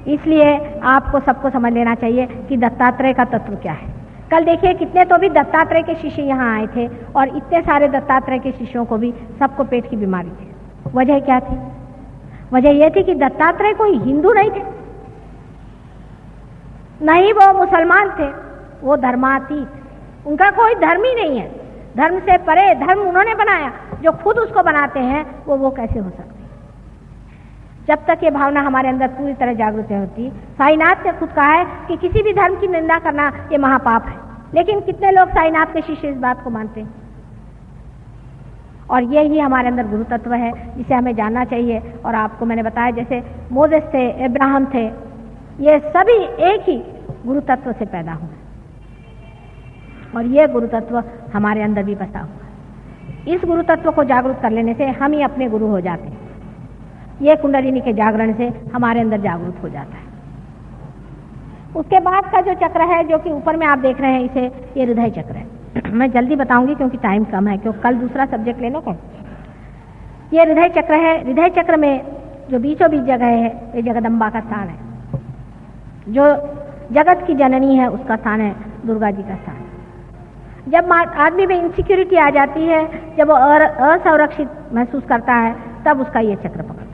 इसलिए आपको सबको समझ लेना चाहिए कि दत्तात्रेय का तत्व क्या है। कल देखिए कितने तो भी दत्तात्रेय के शिष्य यहाँ आए थे, और इतने सारे दत्तात्रेय के शिष्यों को भी सबको पेट की बीमारी थी। वजह क्या थी? वजह यह थी कि दत्तात्रेय कोई हिंदू नहीं थे, नहीं वो मुसलमान थे, वो धर्मातीत। उनका कोई धर्म ही नहीं है, धर्म से परे धर्म उन्होंने बनाया। जो खुद उसको बनाते हैं वो कैसे हो सकते? जब तक ये भावना हमारे अंदर पूरी तरह जागृत होती। साईनाथ ने खुद कहा है कि किसी भी धर्म की निंदा करना ये महापाप है, लेकिन कितने लोग साईनाथ के शिष्य इस बात को मानते हैं। और ये ही हमारे अंदर गुरु तत्व है जिसे हमें जानना चाहिए। और आपको मैंने बताया जैसे मोसेस थे, अब्राहम थे, ये सभी एक ही गुरु तत्व से पैदा हुए, और ये गुरु तत्व हमारे अंदर भी बसा हुआ है। इस गुरु तत्व को जागरूक कर लेने से हम ही अपने गुरु हो जाते हैं। ये कुंडलिनी के जागरण से हमारे अंदर जागरूक हो जाता है। उसके बाद का जो चक्र है, जो कि ऊपर में आप देख रहे हैं, इसे ये हृदय चक्र है। मैं जल्दी बताऊंगी क्योंकि टाइम कम है, क्योंकि कल दूसरा सब्जेक्ट लेना को। ये हृदय चक्र है। हृदय चक्र में जो बीचों बीच जगह है, ये जगदम्बा का स्थान है। जो जगत की जननी है उसका स्थान है, दुर्गा जी का स्थान है। जब आदमी में इनसिक्योरिटी आ जाती है, जब वो असुरक्षित महसूस करता है, तब उसका ये चक्र पकड़ता है।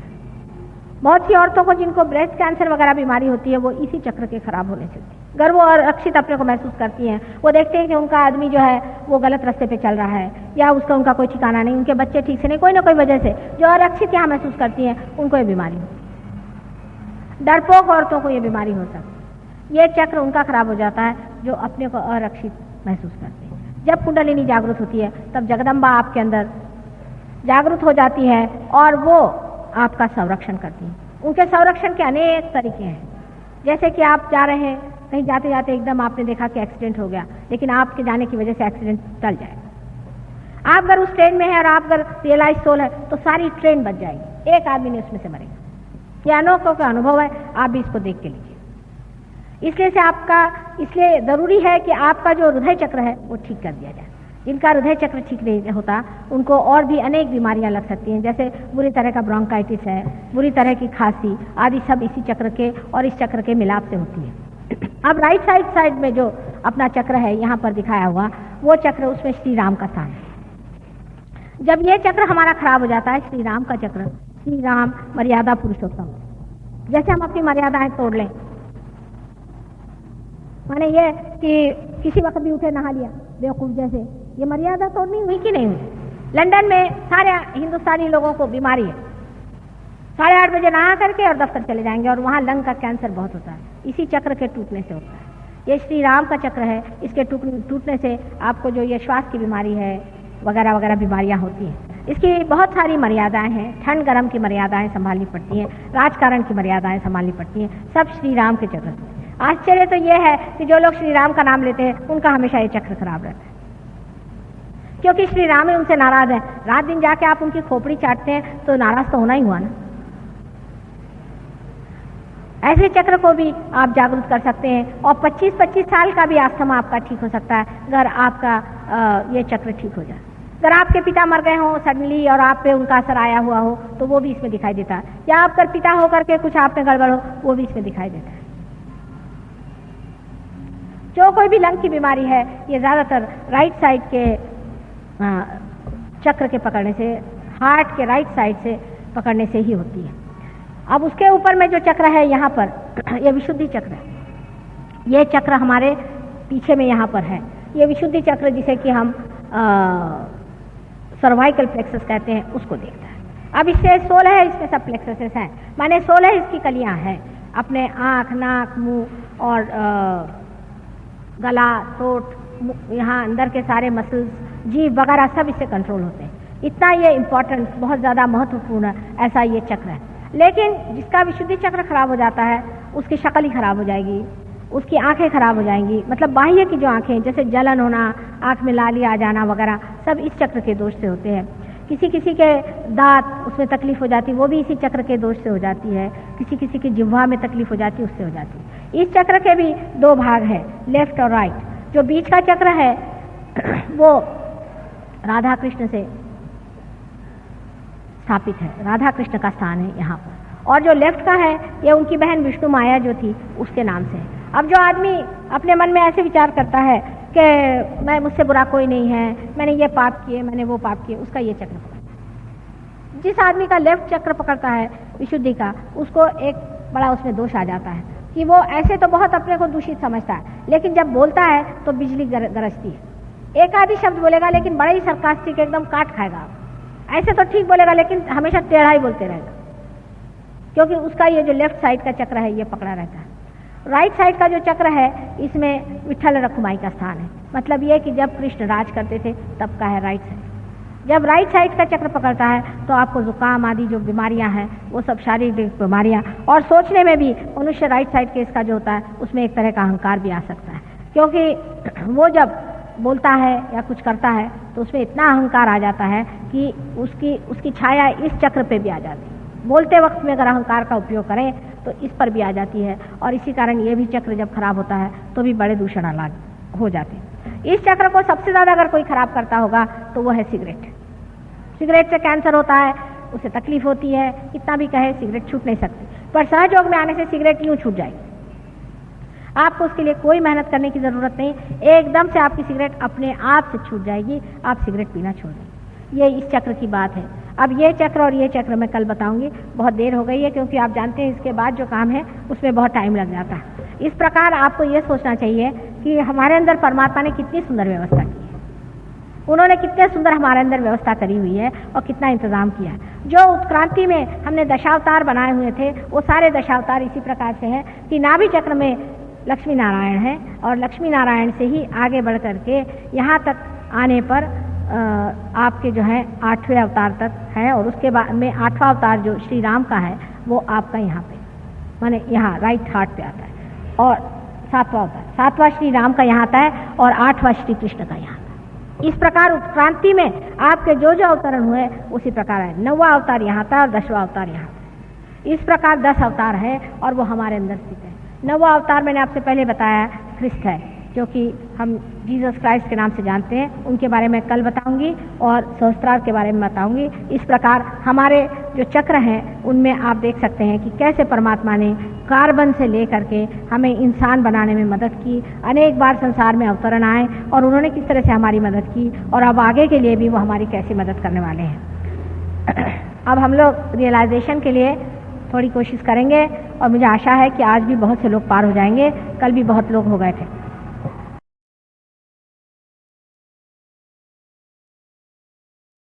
बहुत सी औरतों को जिनको ब्रेस्ट कैंसर वगैरह बीमारी होती है, वो इसी चक्र के खराब होने से होती है। अगर वो अरक्षित अपने को महसूस करती हैं, वो देखते हैं कि उनका आदमी जो है वो गलत रास्ते पे चल रहा है, या उसका उनका कोई ठिकाना नहीं, उनके बच्चे ठीक से नहीं, कोई ना कोई वजह से जो अरक्षित यहाँ महसूस करती हैं, उनको ये बीमारी होती है। डरपोक औरतों को ये बीमारी हो सकती है। ये चक्र उनका खराब हो जाता है जो अपने को अरक्षित महसूस करते हैं। जब कुंडलिनी जागृत होती है, तब जगदम्बा आपके अंदर जागृत हो जाती है, और वो आपका संरक्षण करती है। उनके संरक्षण के अनेक तरीके हैं। जैसे कि आप जा रहे हैं, कहीं जाते जाते एकदम आपने देखा कि एक्सीडेंट हो गया, लेकिन आपके जाने की वजह से एक्सीडेंट टल जाएगा। आप अगर उस ट्रेन में हैं और आप अगर रियलाइज सोल है, तो सारी ट्रेन बच जाएगी, एक आदमी नहीं उसमें से मरेगा। यह अनोखा का अनुभव है, आप भी इसको देख के लीजिए। इसलिए जरूरी है कि आपका जो हृदय चक्र है वो ठीक कर दिया जाए। जिनका हृदय चक्र ठीक नहीं होता, उनको और भी अनेक बीमारियां लग सकती हैं, जैसे बुरी तरह का ब्रोंकाइटिस है, बुरी तरह की खांसी आदि, सब इसी चक्र के और इस चक्र के मिलाप से होती है। अब राइट साइड में जो अपना चक्र है यहाँ पर दिखाया हुआ, वो चक्र, उसमें श्री राम का स्थान है। जब ये चक्र हमारा खराब हो जाता है, श्री राम का चक्र, श्री राम मर्यादा पुरुषोत्तम, जैसे हम अपनी मर्यादाएं तोड़ लें, माने ये कि किसी वक्त भी उठे नहा लिया बेवकूफ जैसे, ये मर्यादा तोड़नी हुई कि नहीं हुई? लंदन में सारे हिंदुस्तानी लोगों को बीमारी है, 8:30 बजे नहा करके और दफ्तर चले जाएंगे, और वहाँ लंग का कैंसर बहुत होता है, इसी चक्र के टूटने से होता है। ये श्री राम का चक्र है, इसके टूटने से आपको जो ये श्वास की बीमारी है वगैरह वगैरह बीमारियां होती हैं। इसकी बहुत सारी मर्यादाएं हैं, ठंड गर्म की मर्यादाएं संभालनी पड़ती हैं, राजकारण की मर्यादाएं संभालनी पड़ती हैं, सब श्री राम के चक्र से। आश्चर्य तो यह है कि जो लोग श्री राम का नाम लेते हैं, उनका हमेशा ये चक्र खराब रहता है, क्योंकि श्री राम ही उनसे नाराज है। रात दिन जाके आप उनकी खोपड़ी चाटते हैं तो नाराज तो होना ही हुआ ना। ऐसे चक्र को भी आप जागरूक कर सकते हैं, और 25-25 साल का भी अस्थमा आपका ठीक हो सकता है अगर आपका ये चक्र ठीक हो जाए। अगर आपके पिता मर गए हों सडनली और आप पे उनका असर आया हुआ हो तो वो भी इसमें दिखाई देता है, या आपका पिता होकर के कुछ आप में गड़बड़ हो वो भी इसमें दिखाई देता है। जो कोई भी लंग की बीमारी है ये ज़्यादातर राइट साइड के चक्र के पकड़ने से, हार्ट के राइट साइड से पकड़ने से ही होती है। अब उसके ऊपर में जो चक्र है यहाँ पर, ये विशुद्धि चक्र है। ये चक्र हमारे पीछे में यहाँ पर है, ये विशुद्धि चक्र जिसे कि हम सर्वाइकल प्लेक्सस कहते हैं, उसको देखता है। अब इससे 16 है, इसमें सब प्लेक्ससेस हैं, माने 16 इसकी कलियां हैं। अपने आँख, नाक, मुंह और गला, थ्रोट, यहाँ अंदर के सारे मसल्स, जीभ वगैरह सब इससे कंट्रोल होते हैं। इतना ये इम्पोर्टेंट, बहुत ज़्यादा महत्वपूर्ण ऐसा ये चक्र है। लेकिन जिसका विशुद्धि चक्र खराब हो जाता है उसकी शक्ल ही खराब हो जाएगी, उसकी आंखें खराब हो जाएंगी। मतलब बाह्य की जो आंखें, जैसे जलन होना, आंख में लाली आ जाना वगैरह, सब इस चक्र के दोष से होते हैं। किसी किसी के दांत, उसमें तकलीफ हो जाती है, वो भी इसी चक्र के दोष से हो जाती है। किसी किसी की जिह्वा में तकलीफ हो जाती है, उससे हो जाती है। इस चक्र के भी 2 भाग हैं, लेफ्ट और राइट। जो बीच का चक्र है वो राधा कृष्ण से स्थापित है, राधा कृष्ण का स्थान है यहाँ पर। और जो लेफ्ट का है ये उनकी बहन विष्णु माया जो थी उसके नाम से है। अब जो आदमी अपने मन में ऐसे विचार करता है कि मैं, मुझसे बुरा कोई नहीं है, मैंने ये पाप किए, मैंने वो पाप किए, उसका ये चक्र पकड़ता है। जिस आदमी का लेफ्ट चक्र पकड़ता है विशुद्धि का, उसको एक बड़ा उसमें दोष आ जाता है कि वो ऐसे तो बहुत अपने को दूषित समझता है, लेकिन जब बोलता है तो बिजली गरजती है। एक आधी शब्द बोलेगा लेकिन बड़ा ही सरकास्टिक, एकदम काट खाएगा। ऐसे तो ठीक बोलेगा लेकिन हमेशा टेढ़ा ही बोलते रहेगा, क्योंकि उसका ये जो लेफ्ट साइड का चक्र है ये पकड़ा रहता है। राइट साइड का जो चक्र है इसमें विठल रखुमाई का स्थान है। मतलब ये कि जब कृष्ण राज करते थे तब का है राइट साइड। जब राइट साइड का चक्र पकड़ता है तो आपको जुकाम आदि जो बीमारियां हैं वो सब शारीरिक बीमारियां, और सोचने में भी मनुष्य राइट साइड के इसका जो होता है उसमें एक तरह का अहंकार भी आ सकता है, क्योंकि वो जब बोलता है या कुछ करता है तो उसमें इतना अहंकार आ जाता है कि उसकी छाया इस चक्र पे भी आ जाती है। बोलते वक्त में अगर अहंकार का उपयोग करें तो इस पर भी आ जाती है, और इसी कारण ये भी चक्र जब खराब होता है तो भी बड़े दूषण अलग हो जाते हैं। इस चक्र को सबसे ज़्यादा अगर कोई खराब करता होगा तो वो है सिगरेट। सिगरेट से कैंसर होता है, उसे तकलीफ होती है, कितना भी कहे सिगरेट छूट नहीं सकती, पर सहयोग में आने से सिगरेट यूँ छूट जाएगी। आपको उसके लिए कोई मेहनत करने की ज़रूरत नहीं, एकदम से आपकी सिगरेट अपने आप से छूट जाएगी, आप सिगरेट पीना छोड़ देंगे। ये इस चक्र की बात है। अब ये चक्र और ये चक्र मैं कल बताऊंगी, बहुत देर हो गई है क्योंकि आप जानते हैं इसके बाद जो काम है उसमें बहुत टाइम लग जाता है। इस प्रकार आपको ये सोचना चाहिए कि हमारे अंदर परमात्मा ने कितनी सुंदर व्यवस्था की है, उन्होंने कितने सुंदर हमारे अंदर व्यवस्था करी हुई है और कितना इंतजाम किया है। जो उत्क्रांति में हमने दशावतार बनाए हुए थे वो सारे दशावतार इसी प्रकार से हैं कि नाभि चक्र में लक्ष्मी नारायण है, और लक्ष्मी नारायण से ही आगे बढ़ करके यहाँ तक आने पर आपके जो है 8वें अवतार तक है, और उसके बाद में 8वां अवतार जो श्री राम का है वो आपका यहाँ पे माने यहाँ राइट हार्ट पे आता है, और 7वां अवतार 7वां श्री राम का यहाँ आता है, और 8वां श्री कृष्ण का यहाँ आता है। इस प्रकार उत्क्रांति में आपके जो जो अवतरण हुए उसी प्रकार है। 9वां अवतार यहाँ था और 10वां अवतार यहाँ था। इस प्रकार 10 अवतार है और वो हमारे अंदर स्थित है। 9वां अवतार मैंने आपसे पहले बताया ख्रिस्त है, जो कि हम जीसस क्राइस्ट के नाम से जानते हैं, उनके बारे में कल बताऊंगी, और सहस्त्रार के बारे में बताऊंगी। इस प्रकार हमारे जो चक्र हैं उनमें आप देख सकते हैं कि कैसे परमात्मा ने कार्बन से लेकर के हमें इंसान बनाने में मदद की। अनेक बार संसार में अवतरण आए और उन्होंने किस तरह से हमारी मदद की, और अब आगे के लिए भी वो हमारी कैसे मदद करने वाले हैं। अब हम लोग रियलाइजेशन के लिए थोड़ी कोशिश करेंगे, और मुझे आशा है कि आज भी बहुत से लोग पार हो जाएंगे, कल भी बहुत लोग हो गए थे।